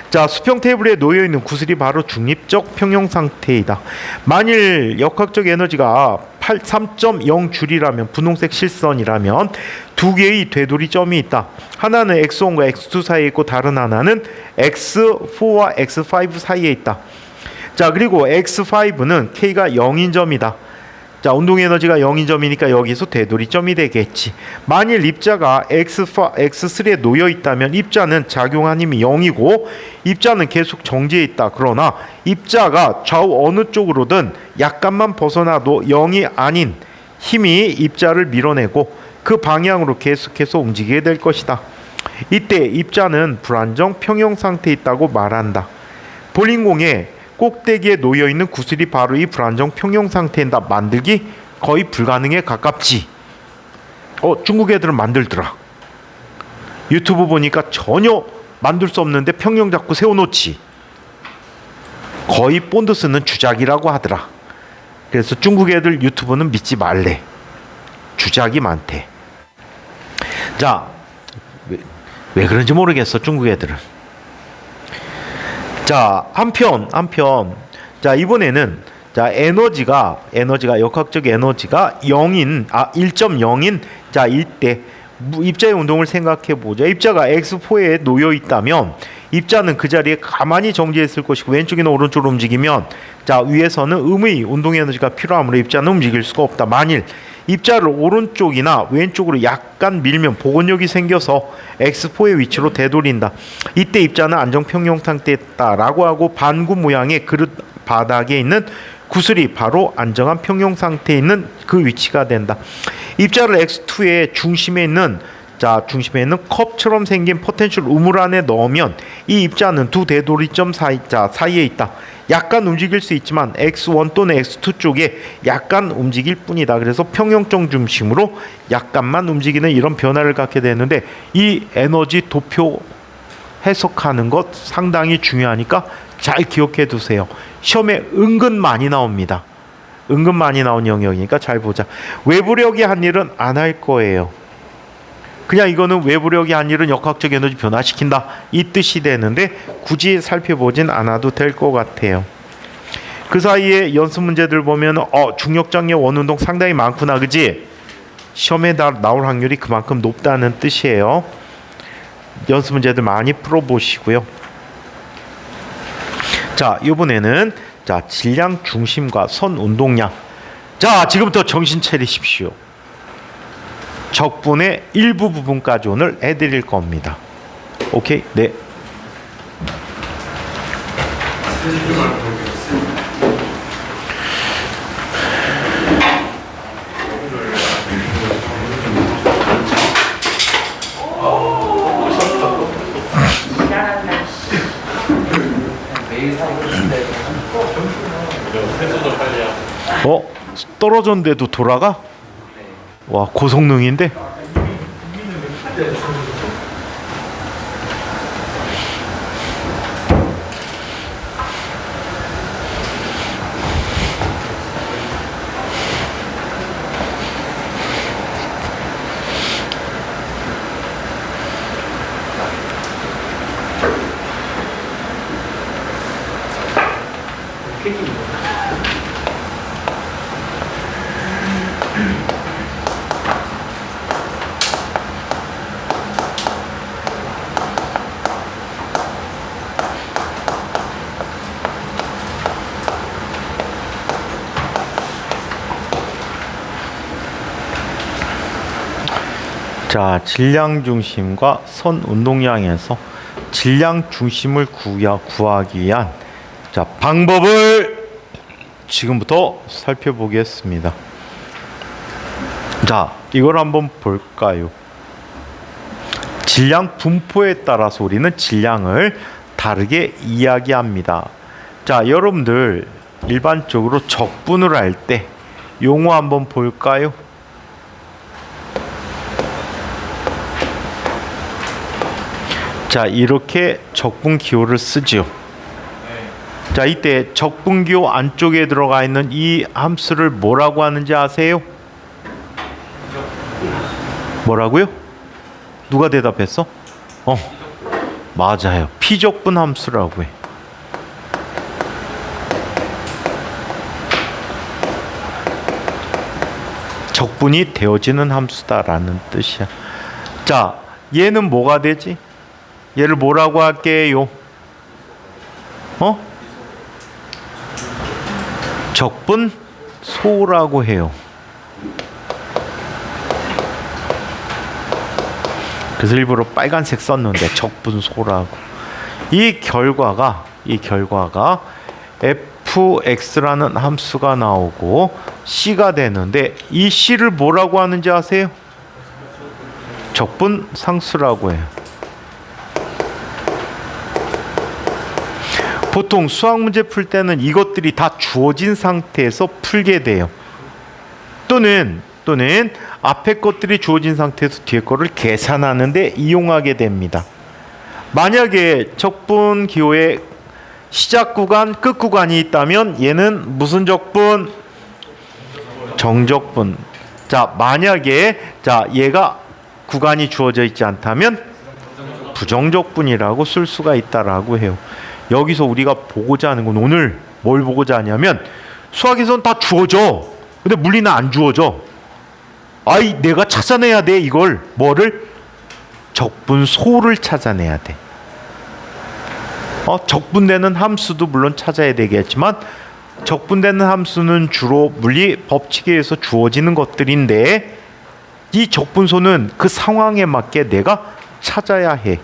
자, 수평 테이블에 놓여 있는 구슬이 바로 중립적 평형 상태이다. 만일 역학적 에너지가 3.0 줄이라면, 분홍색 실선이라면 두 개의 되돌이점이 있다. 하나는 X1과 X2 사이에 있고 다른 하나는 X4와 X5 사이에 있다. 자, 그리고 X5는 K가 0인 점이다. 자, 운동 에너지가 0인 점이니까 여기서 되돌이점이 되겠지. 만일 입자가 X3에 놓여 있다면 입자는 작용한 힘이 0이고 입자는 계속 정지해 있다. 그러나 입자가 좌우 어느 쪽으로든 약간만 벗어나도 0이 아닌 힘이 입자를 밀어내고 그 방향으로 계속해서 움직이게 될 것이다. 이때 입자는 불안정 평형 상태에 있다고 말한다. 볼링공에 꼭대기에 놓여있는 구슬이 바로 이 불안정 평형 상태인다. 만들기 거의 불가능에 가깝지. 중국 애들은 만들더라. 유튜브 보니까 전혀 만들 수 없는데 평형 잡고 세워놓지. 거의 본드 쓰는 주작이라고 하더라. 그래서 중국 애들 유튜브는 믿지 말래. 주작이 많대. 자, 왜 그런지 모르겠어, 중국 애들은. 자, 한편 자, 이번에는 자, 에너지가 역학적 에너지가 1.0인 자, 이때 입자의 운동을 생각해 보자. 입자가 X4에 놓여 있다면 입자는 그 자리에 가만히 정지했을 것이고 왼쪽이나 오른쪽으로 움직이면 자, 위에서는 음의 운동 에너지가 필요하므로 입자는 움직일 수가 없다. 만일 입자를 오른쪽이나 왼쪽으로 약간 밀면 복원력이 생겨서 X4의 위치로 되돌린다. 이때 입자는 안정평형 상태에 있다라고 하고 반구 모양의 그릇 바닥에 있는 구슬이 바로 안정한 평형 상태에 있는 그 위치가 된다. 입자를 X2의 중심에 있는 컵처럼 생긴 포텐셜 우물 안에 넣으면 이 입자는 두 되돌이점 사이에 있다. 약간 움직일 수 있지만 X1 또는 X2 쪽에 약간 움직일 뿐이다. 그래서 평형적 중심으로 약간만 움직이는 이런 변화를 갖게 되는데 이 에너지 도표 해석하는 것 상당히 중요하니까 잘 기억해 두세요. 시험에 은근 많이 나옵니다. 은근 많이 나온 영역이니까 잘 보자. 외부력이 한 일은 안 할 거예요. 그냥 이거는 외부력이 한 일은 역학적 에너지 변화시킨다 이 뜻이 되는데 굳이 살펴보진 않아도 될 것 같아요. 그 사이에 연습 문제들 보면 중력장애 원운동 상당히 많구나, 그지? 시험에 나올 확률이 그만큼 높다는 뜻이에요. 연습 문제들 많이 풀어보시고요. 자, 이번에는 자, 질량 중심과 선 운동량. 자, 지금부터 정신 차리십시오. 적분의 일부 부분까지 오늘 해드릴 겁니다. 오케이? 네. 떨어졌는데도 돌아가? 와, 고성능인데? 자, 질량 중심과 선 운동량에서 질량 중심을 구하기 위한 자, 방법을 지금부터 살펴보겠습니다. 자, 이걸 한번 볼까요? 질량 분포에 따라서 우리는 질량을 다르게 이야기합니다. 자, 여러분들 일반적으로 적분을 할 때 용어 한번 볼까요? 자, 이렇게 적분 기호를 쓰죠. 자, 이때 적분 기호 안쪽에 들어가 있는 이 함수를 뭐라고 하는지 아세요? 뭐라고요? 누가 대답했어? 맞아요. 피적분 함수라고 해. 적분이 되어지는 함수다라는 뜻이야. 자, 얘는 뭐가 되지? 얘를 뭐라고 할게요? 적분소라고 해요. 그래서 일부러 빨간색 썼는데 적분소라고. 이 결과가 fx라는 함수가 나오고 c가 되는데 이 c를 뭐라고 하는지 아세요? 적분상수라고 해요. 보통 수학 문제 풀 때는 이것들이 다 주어진 상태에서 풀게 돼요. 또는 앞에 것들이 주어진 상태에서 뒤에 거를 계산하는데 이용하게 됩니다. 만약에 적분 기호에 시작 구간, 끝 구간이 있다면 얘는 무슨 적분? 정적분. 자, 만약에 얘가 구간이 주어져 있지 않다면 부정적분이라고 쓸 수가 있다라고 해요. 여기서 우리가 보고자 하는 건 오늘 뭘 보고자 하냐면 수학에서는 다 주어져. 근데 물리는 안 주어져. 내가 찾아내야 돼. 이걸 뭐를? 적분소를 찾아내야 돼. 적분되는 함수도 물론 찾아야 되겠지만 적분되는 함수는 주로 물리 법칙에 의해서 주어지는 것들인데 이 적분소는 그 상황에 맞게 내가 찾아야 해.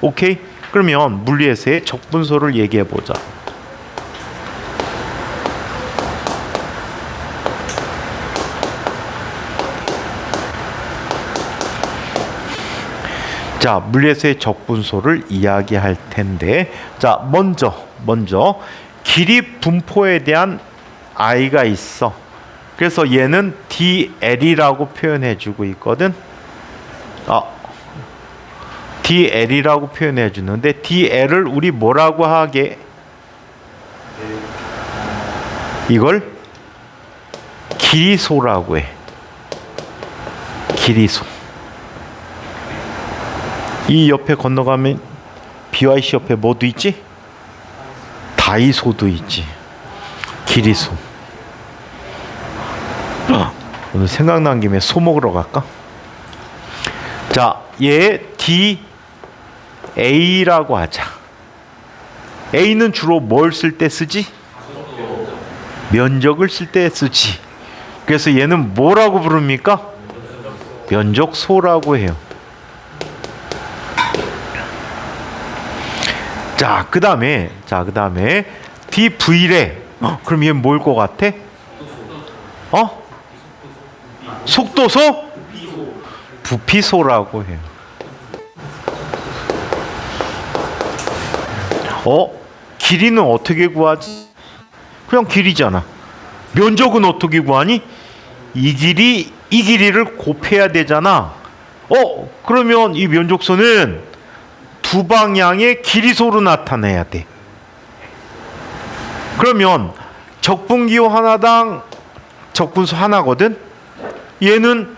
오케이? 그러면 물리에서의 적분소를 얘기해 보자. 자, 물리에서의 적분소를 이야기할 텐데, 자, 먼저 길이 분포에 대한 i가 있어. 그래서 얘는 dl이라고 표현해주고 있거든. dl이라고 표현해주는데 dl을 우리 뭐라고 하게? 이걸 길이소라고 해. 길이소. 이 옆에 건너가면 BYC 옆에 뭐도 있지? 다이소도 있지. 길이소. 오늘 생각난 김에 소 먹으러 갈까? 자, 얘 DA라고 하자. A는 주로 뭘 쓸 때 쓰지? 면적을 쓸 때 쓰지. 그래서 얘는 뭐라고 부릅니까? 면적소라고 해요. 자, 그 다음에 DV래. 그럼 얘는 뭘 것 같아? 속도소? 부피소라고 해요. 길이는 어떻게 구하지? 그냥 길이잖아. 면적은 어떻게 구하니? 이 길이를 곱해야 되잖아. 그러면 이 면적소는 두 방향의 길이소로 나타내야 돼. 그러면 적분기호 하나당 적분소 하나거든. 얘는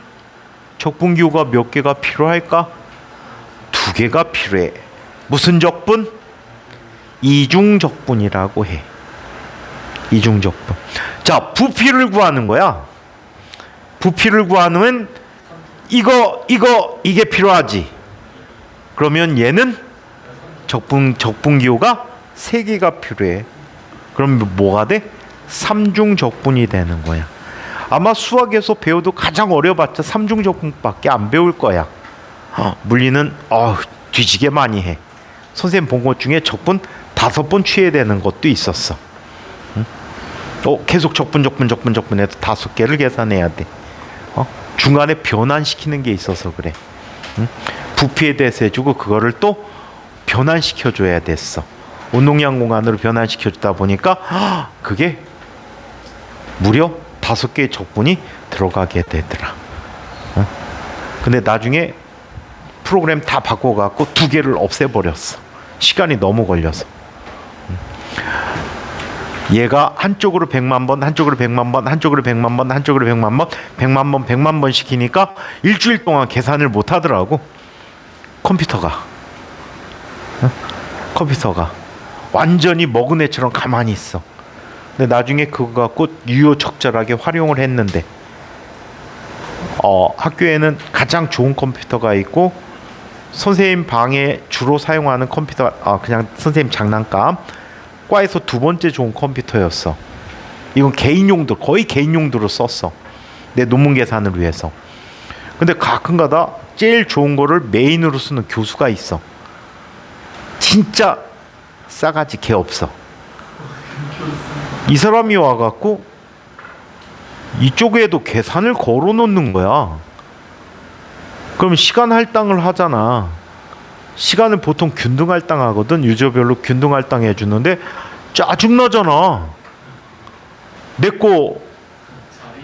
적분기호가 몇 개가 필요할까? 2개가 필요해. 무슨 적분? 이중적분이라고 해. 이중적분. 자, 부피를 구하는 거야. 부피를 구하는 이게 필요하지. 그러면 얘는 적분기호가 3개가 필요해. 그럼 뭐가 돼? 3중적분이 되는 거야. 아마 수학에서 배워도 가장 어려봤자 3중적분밖에 안 배울 거야. 물리는 뒤지게 많이 해. 선생님 본 것 중에 적분 5번 취해야 되는 것도 있었어. 계속 적분해서 5개를 계산해야 돼. 중간에 변환시키는 게 있어서 그래. 부피에 대해서 해주고 그거를 또 변환시켜줘야 됐어. 운동량 공간으로 변환시켜주다 보니까 그게 무려 5개의 적분이 들어가게 되더라. 근데 나중에 프로그램 다 바꿔갖고 2개를 없애버렸어. 시간이 너무 걸려서. 얘가 한쪽으로 100만 번, 한쪽으로 100만 번, 한쪽으로 100만 번, 한쪽으로 100만 번, 100만 번, 100만 번 시키니까 일주일 동안 계산을 못 하더라고. 컴퓨터가 완전히 먹은 애처럼 가만히 있어. 근데 나중에 그거 갖고 유효적절하게 활용을 했는데 학교에는 가장 좋은 컴퓨터가 있고 선생님 방에 주로 사용하는 컴퓨터 그냥 선생님 장난감 과에서 2번째 좋은 컴퓨터였어. 이건 개인 용도, 거의 개인 용도로 썼어. 내 논문 계산을 위해서. 근데 가끔가다 제일 좋은 거를 메인으로 쓰는 교수가 있어. 진짜 싸가지 개 없어. 이 사람이 와갖고 이쪽에도 계산을 걸어 놓는 거야. 그럼 시간 할당을 하잖아. 시간은 보통 균등 할당하거든. 유저별로 균등 할당해 주는데 짜증나잖아. 내 거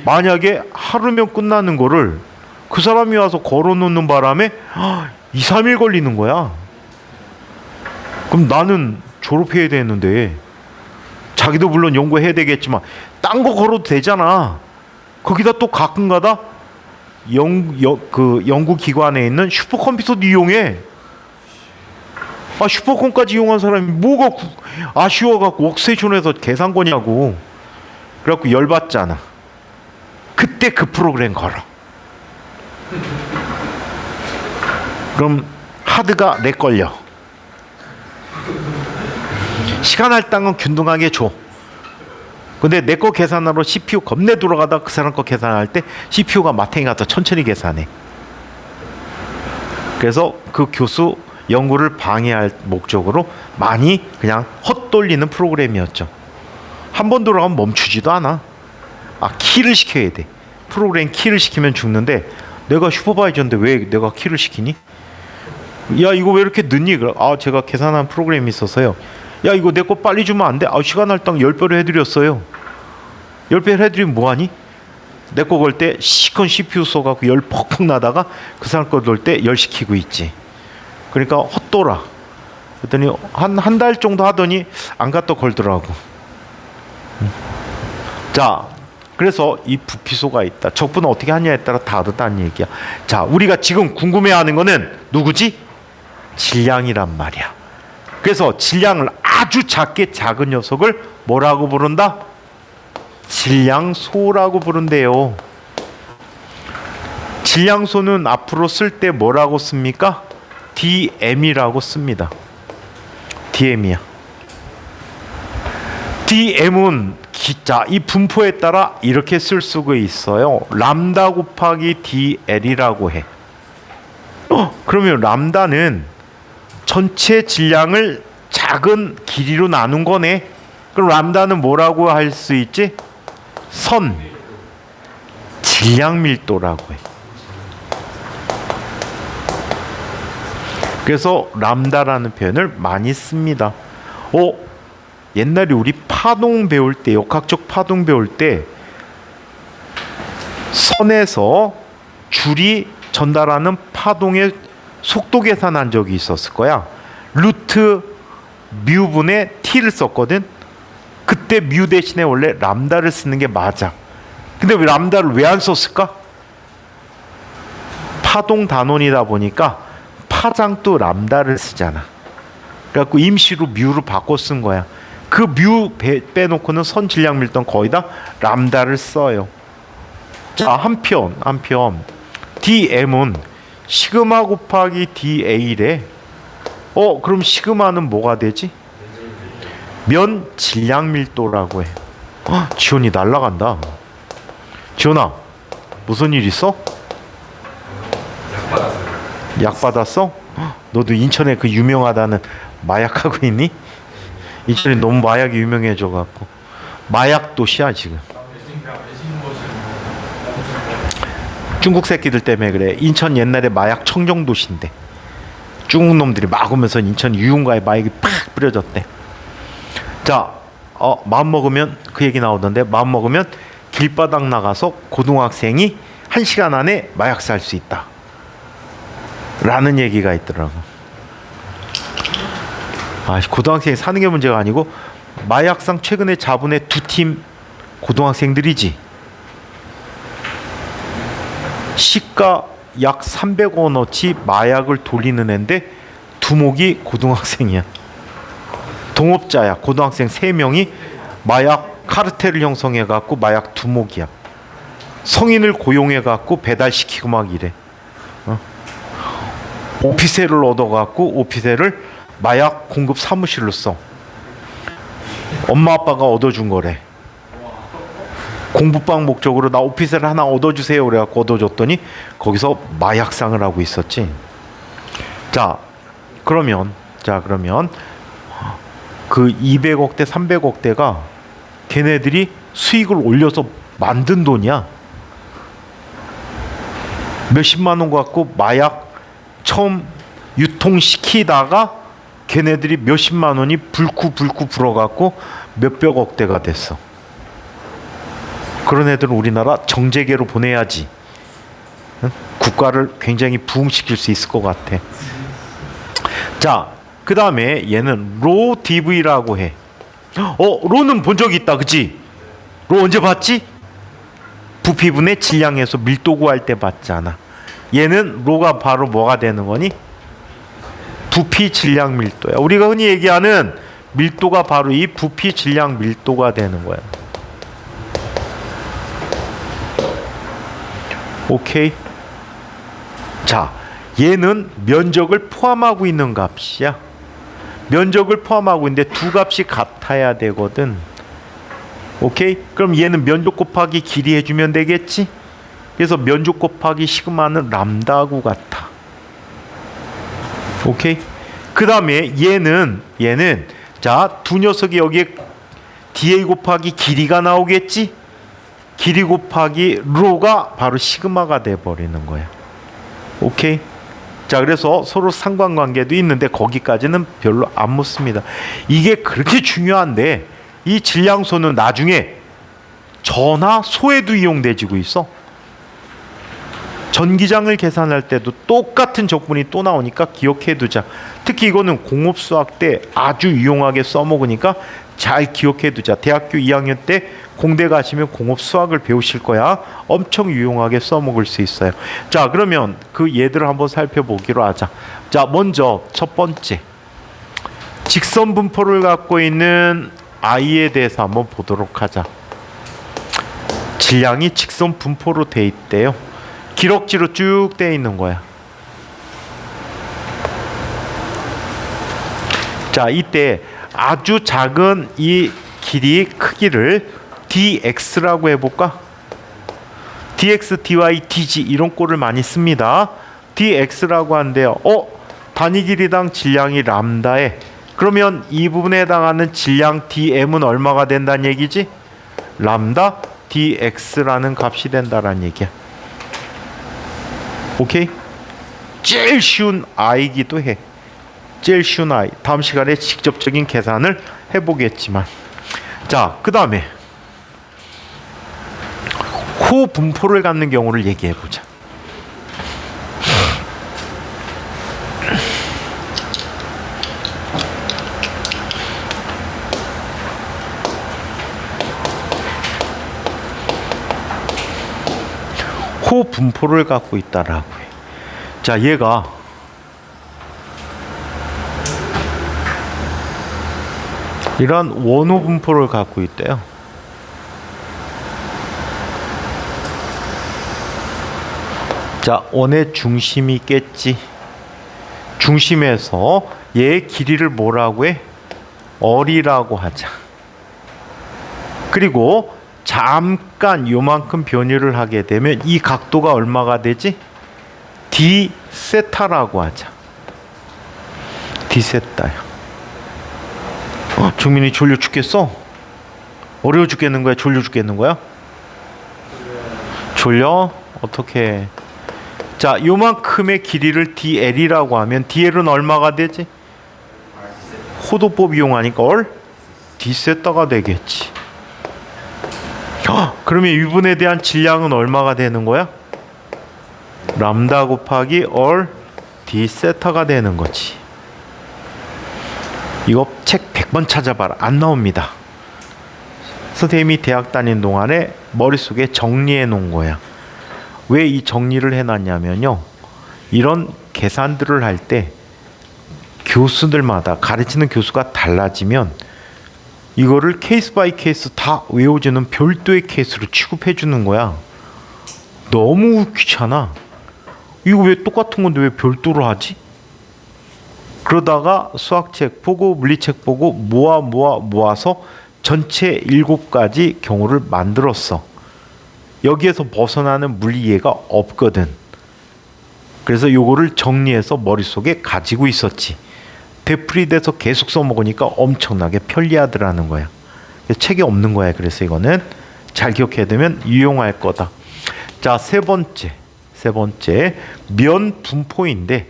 만약에 하루면 끝나는 거를 그 사람이 와서 걸어 놓는 바람에 2, 3일 걸리는 거야. 그럼 나는 졸업해야 되는데 자기도 물론 연구해야 되겠지만 딴 거 걸어도 되잖아. 거기다 또 가끔가다 연구기관에 있는 슈퍼컴퓨터도 이용해. 슈퍼컴까지 이용한 사람이 뭐가 아쉬워갖고 웍스테이션에서 계산 거냐고. 그래갖고 열받잖아. 그때 그 프로그램 걸어. 그럼 하드가 렉 걸려. 시간 할당은 균등하게 줘. 근데 내 거 계산하러 CPU 겁내 돌아가다 그 사람 거 계산할 때 CPU가 마탱이가 더 천천히 계산해. 그래서 그 교수 연구를 방해할 목적으로 많이 그냥 헛돌리는 프로그램이었죠. 한 번 돌아가면 멈추지도 않아. 키를 시켜야 돼. 프로그램 키를 시키면 죽는데 내가 슈퍼바이저인데 왜 내가 키를 시키니? 야 이거 왜 이렇게 늦니? 제가 계산한 프로그램이 있어서요. 야 이거 내 거 빨리 주면 안 돼? 시간 할당 10배로 해드렸어요. 10배를 해드리면 뭐하니? 내 거 걸 때 시컨 CPU 써갖고 열 퍽퍽 나다가 그 사람 거 돌 때 열 시키고 있지. 그러니까 헛돌아. 그랬더니 한 달 정도 하더니 안 갖다 걸더라고. 자, 그래서 이 부피소가 있다. 적분을 어떻게 하냐에 따라 다르다는 얘기야. 자, 우리가 지금 궁금해하는 거는 누구지? 질량이란 말이야. 그래서 질량을 아주 작은 녀석을 뭐라고 부른다? 질량소라고 부른대요. 질량소는 앞으로 쓸 때 뭐라고 씁니까? DM이라고 씁니다. DM이야. DM은 이 분포에 따라 이렇게 쓸 수가 있어요. 람다 곱하기 DL이라고 해. 그러면 람다는 전체 질량을 작은 길이로 나눈 거네. 그럼 람다는 뭐라고 할 수 있지? 선 질량 밀도라고 해. 그래서 람다라는 표현을 많이 씁니다. 옛날에 우리 파동 배울 때, 역학적 파동 배울 때 선에서 줄이 전달하는 파동의 속도 계산한 적이 있었을 거야. 루트 뮤분의 t를 썼거든. 그때 뮤 대신에 원래 람다를 쓰는 게 맞아. 근데 왜 람다를 왜 안 썼을까? 파동 단원이다 보니까 파장도 람다를 쓰잖아. 그래갖고 임시로 뮤로 바꿔 쓴 거야. 그 뮤 빼놓고는 선 질량 밀도는 거의 다 람다를 써요. 자, 한편 DM은 시그마 곱하기 DA래. 그럼 시그마는 뭐가 되지? 면 질량 밀도라고 해. 지원이 날라간다. 지원아, 무슨 일 있어? 약 받았어? 너도 인천에 그 유명하다는 마약하고 있니? 인천이 너무 마약이 유명해져 갖고 마약 도시야 지금. 중국 새끼들 때문에 그래. 인천 옛날에 마약 청정 도시인데 중국 놈들이 막 오면서 인천 유흥가에 마약이 팍 뿌려졌대. 자, 마음 먹으면 그 얘기 나오던데, 마음 먹으면 길바닥 나가서 고등학생이 1시간 안에 마약 살 수 있다 라는 얘기가 있더라고. 고등학생이 사는 게 문제가 아니고 마약상 최근에 잡은 애 2팀 고등학생들이지. 시가 약 300원어치 마약을 돌리는 애인데 두목이 고등학생이야. 동업자야. 고등학생 3명이 마약 카르텔을 형성해 갖고 마약 두목이야. 성인을 고용해 갖고 배달시키고 막 이래. 오피셀을 얻어 갖고 오피셀을 마약 공급 사무실로 써. 엄마 아빠가 얻어준 거래. 공부방 목적으로 나 오피셀 하나 얻어주세요 그래갖고 얻어줬더니 거기서 마약상을 하고 있었지. 자 그러면 그 200억대 300억대가 걔네들이 수익을 올려서 만든 돈이야. 몇십만 원 갖고 마약 처음 유통시키다가 걔네들이 몇십만 원이 불쿠 불어갖고 몇백억대가 됐어. 그런 애들은 우리나라 정재계로 보내야지. 응? 국가를 굉장히 부흥시킬 수 있을 것 같아. 자, 그 다음에 얘는 로 DV라고 해. 로는 본 적이 있다, 그치? 로 언제 봤지? 부피분의 질량에서 밀도 구할 때 봤잖아. 얘는 로가 바로 뭐가 되는 거니? 부피 질량 밀도야. 우리가 흔히 얘기하는 밀도가 바로 이 부피 질량 밀도가 되는 거야. 오케이. 자, 얘는 면적을 포함하고 있는 값이야. 면적을 포함하고 있는데 두 값이 같아야 되거든. 오케이? 그럼 얘는 면적 곱하기 길이 해주면 되겠지? 그래서 면적 곱하기 시그마는 람다하고 같아. 오케이? 그 다음에 얘는 자, 두 녀석이 여기에 dA 곱하기 길이가 나오겠지? 길이 곱하기 로가 바로 시그마가 돼버리는 거야. 오케이? 자, 그래서 서로 상관관계도 있는데 거기까지는 별로 안 묻습니다. 이게 그렇게 중요한데 이 질량소는 나중에 전하 소에도 이용되지고 있어. 전기장을 계산할 때도 똑같은 적분이 또 나오니까 기억해 두자. 특히 이거는 공업수학 때 아주 유용하게 써먹으니까 잘 기억해 두자. 대학교 2학년 때 공대 가시면 공업수학을 배우실 거야. 엄청 유용하게 써먹을 수 있어요. 자, 그러면 그 예들을 한번 살펴보기로 하자. 자, 먼저 첫 번째 직선 분포를 갖고 있는 I에 대해서 한번 보도록 하자. 질량이 직선 분포로 돼 있대요. 기럭지로 쭉 돼 있는 거야. 자, 이때 아주 작은 이 길이 크기를 dx라고 해볼까? dx, dy, dg 이런 꼴을 많이 씁니다. dx라고 한대요. 단위 길이당 질량이 람다에 그러면 이 부분에 해당하는 질량 dm은 얼마가 된다는 얘기지? 람다 dx라는 값이 된다는 얘기야. 오케이? 제일 쉬운 i기도 해. 제일 쉬운 i. 다음 시간에 직접적인 계산을 해보겠지만, 자, 그 다음에 호 분포를 갖는 경우를 얘기해보자. 호 분포를 갖고 있다라고 해. 자, 얘가 이런 원호 분포를 갖고 있대요. 자, 원의 중심이 있겠지. 중심에서 얘의 길이를 뭐라고 해? 어리라고 하자. 그리고 잠깐 요만큼 변이를 하게 되면 이 각도가 얼마가 되지? d 세타라고 하자. d 세타야. 종민이 졸려 죽겠어? 어려워 죽겠는 거야? 졸려 죽겠는 거야? 졸려? 어떻게? 자, 요만큼의 길이를 DL이라고 하면 DL은 얼마가 되지? 호도법 이용하니까 D세타가 되겠지. 그러면 유분에 대한 질량은 얼마가 되는 거야? 람다 곱하기 D세타가 되는 거지. 이거 책 100번 찾아봐라. 안 나옵니다. 선생님이 대학 다닌 동안에 머릿속에 정리해 놓은 거야. 왜 이 정리를 해놨냐면요, 이런 계산들을 할 때 교수들마다 가르치는 교수가 달라지면 이거를 케이스 바이 케이스 다 외워주는 별도의 케이스로 취급해 주는 거야. 너무 귀찮아. 이거 왜 똑같은 건데 왜 별도로 하지? 그러다가 수학책 보고 물리책 보고 모아서 전체 7가지 경우를 만들었어. 여기에서 벗어나는 물리이해가 없거든. 그래서 요거를 정리해서 머릿속에 가지고 있었지. 되풀이돼서 계속 써먹으니까 엄청나게 편리하더라는 거야. 책에 없는 거야. 그래서 이거는 잘 기억해야 되면 유용할 거다. 자, 세 번째 면 분포인데,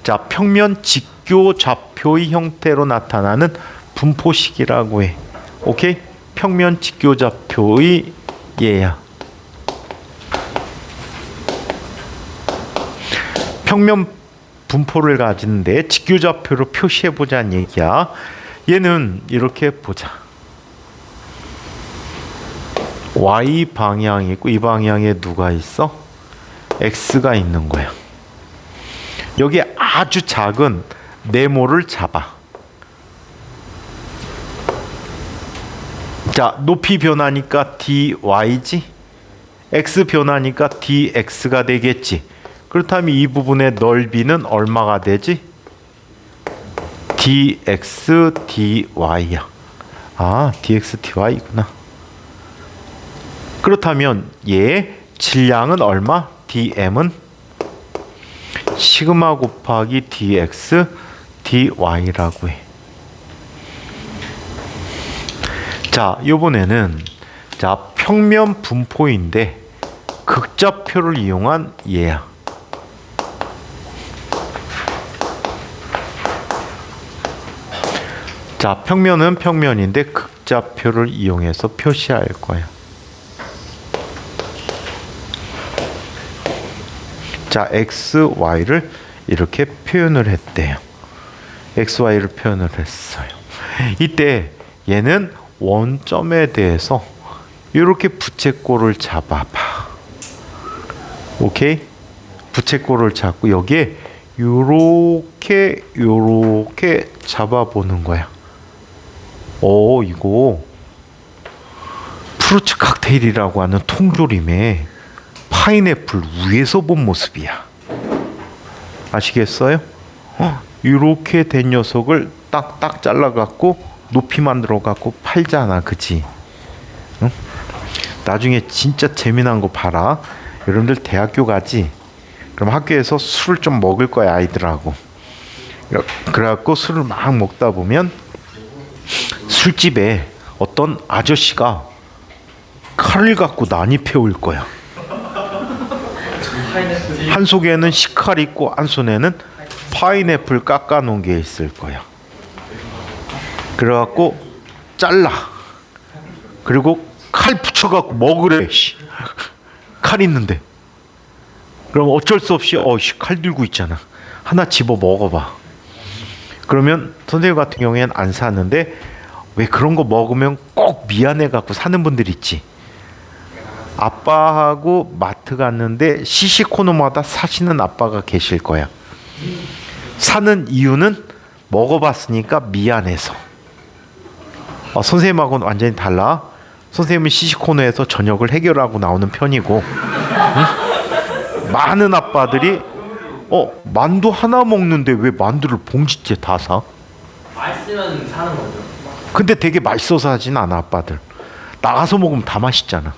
자, 평면 직교 좌표의 형태로 나타나는 분포식이라고 해. 오케이? 평면 직교 좌표의 얘야. 평면 분포를 가지는데 직교 좌표로 표시해 보자는 얘기야. 얘는 이렇게 보자. Y 방향이 있고 이 방향에 누가 있어? X가 있는 거야. 여기 아주 작은 네모를 잡아. 자, 높이 변하니까 dy지, x 변하니까 dx가 되겠지. 그렇다면 이 부분의 넓이는 얼마가 되지? dx dy야. 아, dx dy구나. 그렇다면 얘 질량은 얼마? dm은 시그마 곱하기 dx dy라고 해. 자, 이번에는 자, 평면 분포인데 극좌표를 이용한 얘야. 자, 평면은 평면인데 극좌표를 이용해서 표시할 거야. 자, x, y를 이렇게 표현을 했대요. x, y를 표현을 했어요. 이때 얘는 원점에 대해서 이렇게 부채꼴을 잡아봐. 오케이? 부채꼴을 잡고 여기에 요렇게 잡아보는 거야. 오, 이거 프루츠 칵테일이라고 하는 통조림에 파인애플 위에서 본 모습이야. 아시겠어요? 이렇게 된 녀석을 딱딱 잘라갖고 높이 만들어갖고 팔잖아, 그치? 응? 나중에 진짜 재미난 거 봐라. 여러분들 대학교 가지? 그럼 학교에서 술을 좀 먹을 거야, 아이들하고. 그래갖고 술을 막 먹다 보면 술집에 어떤 아저씨가 칼을 갖고 난입해 올 거야. 한 손에는 식칼 있고 한 손에는 파인애플 깎아 놓은 게 있을 거야. 그래갖고 잘라. 그리고 칼 붙여갖고 먹으래. 칼 있는데. 그럼 어쩔 수 없이 칼 들고 있잖아. 하나 집어 먹어봐. 그러면 선생님 같은 경우에는 안 사는데 왜 그런 거 먹으면 꼭 미안해갖고 사는 분들 있지. 아빠하고 마트 갔는데 시시코너마다 사시는 아빠가 계실 거야. 사는 이유는 먹어봤으니까 미안해서. 선생님하고는 완전히 달라. 선생님은 시시코너에서 저녁을 해결하고 나오는 편이고, 응? 많은 아빠들이 만두 하나 먹는데 왜 만두를 봉지째 다 사? 맛있으면 사는 거죠. 근데 되게 맛있어서 하진 않아, 아빠들. 나가서 먹으면 다 맛있잖아.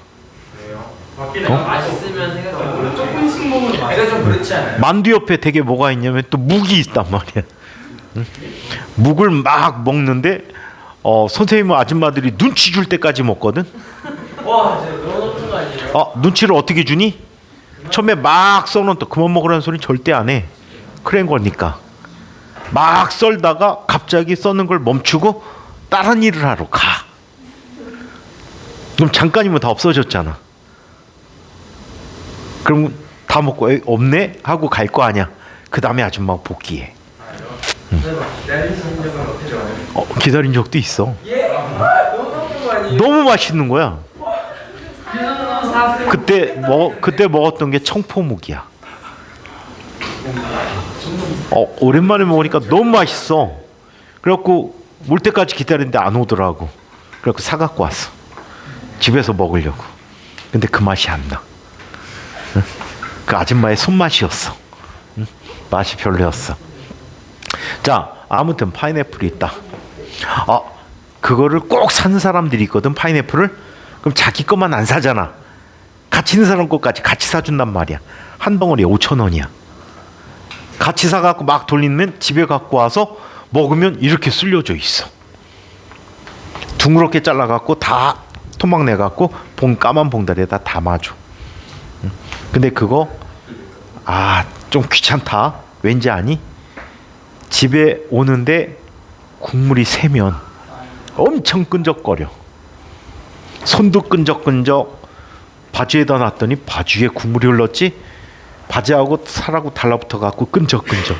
맛있으면 생각해보면 조금씩 먹으면 맛있어. 좀 그렇지 않아요? 만두 옆에 되게 뭐가 있냐면 또 묵이 있단 말이야. 응? 묵을 막 먹는데 선생님은 아줌마들이 눈치 줄 때까지 먹거든. 와, 진짜 너무 높은 거 아니에요? 눈치를 어떻게 주니? 처음에 막 써놓은 또 그만 먹으라는 소리 절대 안 해. 그런 거니까. 막 썰다가 갑자기 써는 걸 멈추고 다른 일을 하러 가. 그럼 잠깐이면 다 없어졌잖아. 그럼 다 먹고 에이, 없네? 하고 갈 거 아니야. 그 다음에 아줌마가 복귀해. 기다린 적도 있어. 너무 맛있는 거야. 그때 먹었던 게 청포묵이야. 오랜만에 먹으니까 너무 맛있어. 그래갖고 올 때까지 기다리는데 안 오더라고. 그래갖고 사갖고 왔어. 집에서 먹으려고. 근데 그 맛이 안 나. 응? 그 아줌마의 손맛이었어. 응? 맛이 별로였어. 자, 아무튼 파인애플이 있다. 그거를 꼭 사는 사람들이 있거든, 파인애플을. 그럼 자기 것만 안 사잖아. 같이 있는 사람 것까지 같이 사준단 말이야. 한 덩어리에 5,000원이야. 같이 사갖고 막 돌리면 집에 갖고 와서 먹으면 이렇게 쓸려져 있어. 둥그렇게 잘라갖고 다 토막 내갖고 까만 봉다리에다 담아줘. 근데 그거 좀 귀찮다. 왠지 아니? 집에 오는데 국물이 새면 엄청 끈적거려. 손도 끈적끈적. 바지에다 놨더니 바지에 국물이 흘렀지. 바지하고 살하고 달라붙어 갖고 끈적끈적.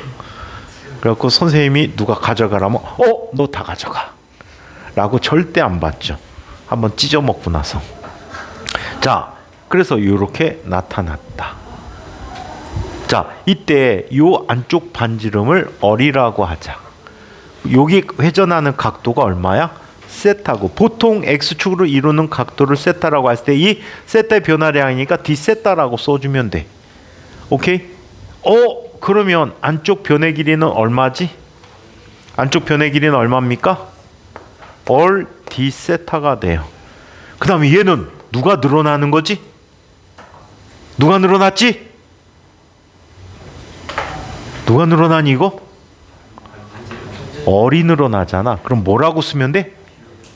그래갖고 선생님이 누가 가져가라면 너 다 가져가 라고 절대 안 받죠. 한번 찢어 먹고 나서. 자, 그래서 이렇게 나타났다. 자, 이때 요 안쪽 반지름을 어리라고 하자. 여기 회전하는 각도가 얼마야? 세타고, 보통 x축으로 이루는 각도를 세타라고 했을 때 이 세타의 변화량이니까 d 세타라고 써주면 돼. 오케이? 그러면 안쪽 변의 길이는 얼마지? 안쪽 변의 길이는 얼마입니까? 얼 d 세타가 돼요. 그 다음에 얘는 누가 늘어나는 거지? 누가 늘어났지? 누가 늘어나니 이거? 얼이 늘어나잖아. 그럼 뭐라고 쓰면 돼?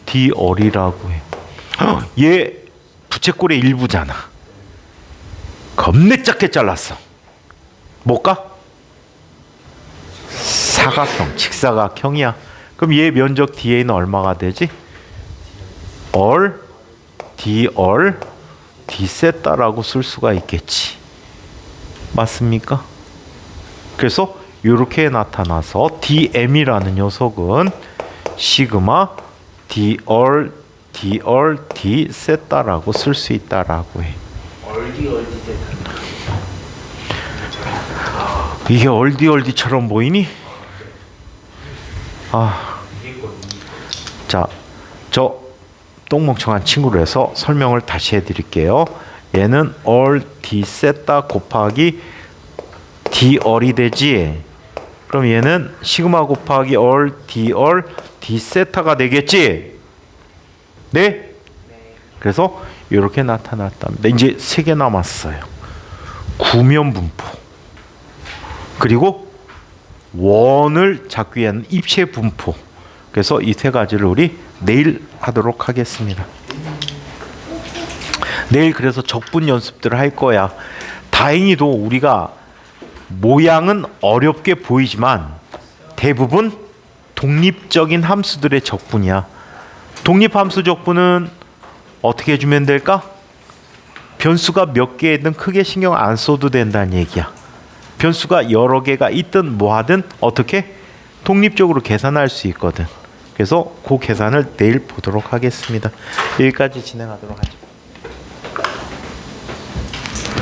d 얼이라고 해. 얘 부채꼴의 일부잖아. 겁내 작게 잘랐어. 뭘까? 사각형, 직사각형이야. 그럼 얘 면적 DA는 얼마가 되지? 얼, D 얼, D 세타라고 쓸 수가 있겠지. 맞습니까? 그래서 이렇게 나타나서 DM이라는 녀석은 시그마 D 얼, D 얼, D 세타라고 쓸 수 있다라고 해. 이게 얼디얼디처럼 보이니? 자, 저 똥멍청한 친구로 해서 설명을 다시 해드릴게요. 얘는 얼 D 세타 곱하기 D 얼이 되지. 그럼 얘는 시그마 곱하기 얼 D 얼 D 세타가 되겠지. 네? 그래서 이렇게 나타났답니다. 이제 3개 남았어요. 구면 분포, 그리고 원을 잡기 위한 입체 분포. 그래서 이 3가지를 우리 내일 하도록 하겠습니다. 내일 그래서 적분 연습들을 할 거야. 다행히도 우리가 모양은 어렵게 보이지만 대부분 독립적인 함수들의 적분이야. 독립함수 적분은 어떻게 해주면 될까? 변수가 몇 개든 크게 신경 안 써도 된다는 얘기야. 변수가 여러 개가 있든 뭐하든 어떻게 독립적으로 계산할 수 있거든. 그래서 그 계산을 내일 보도록 하겠습니다. 여기까지 진행하도록 하죠.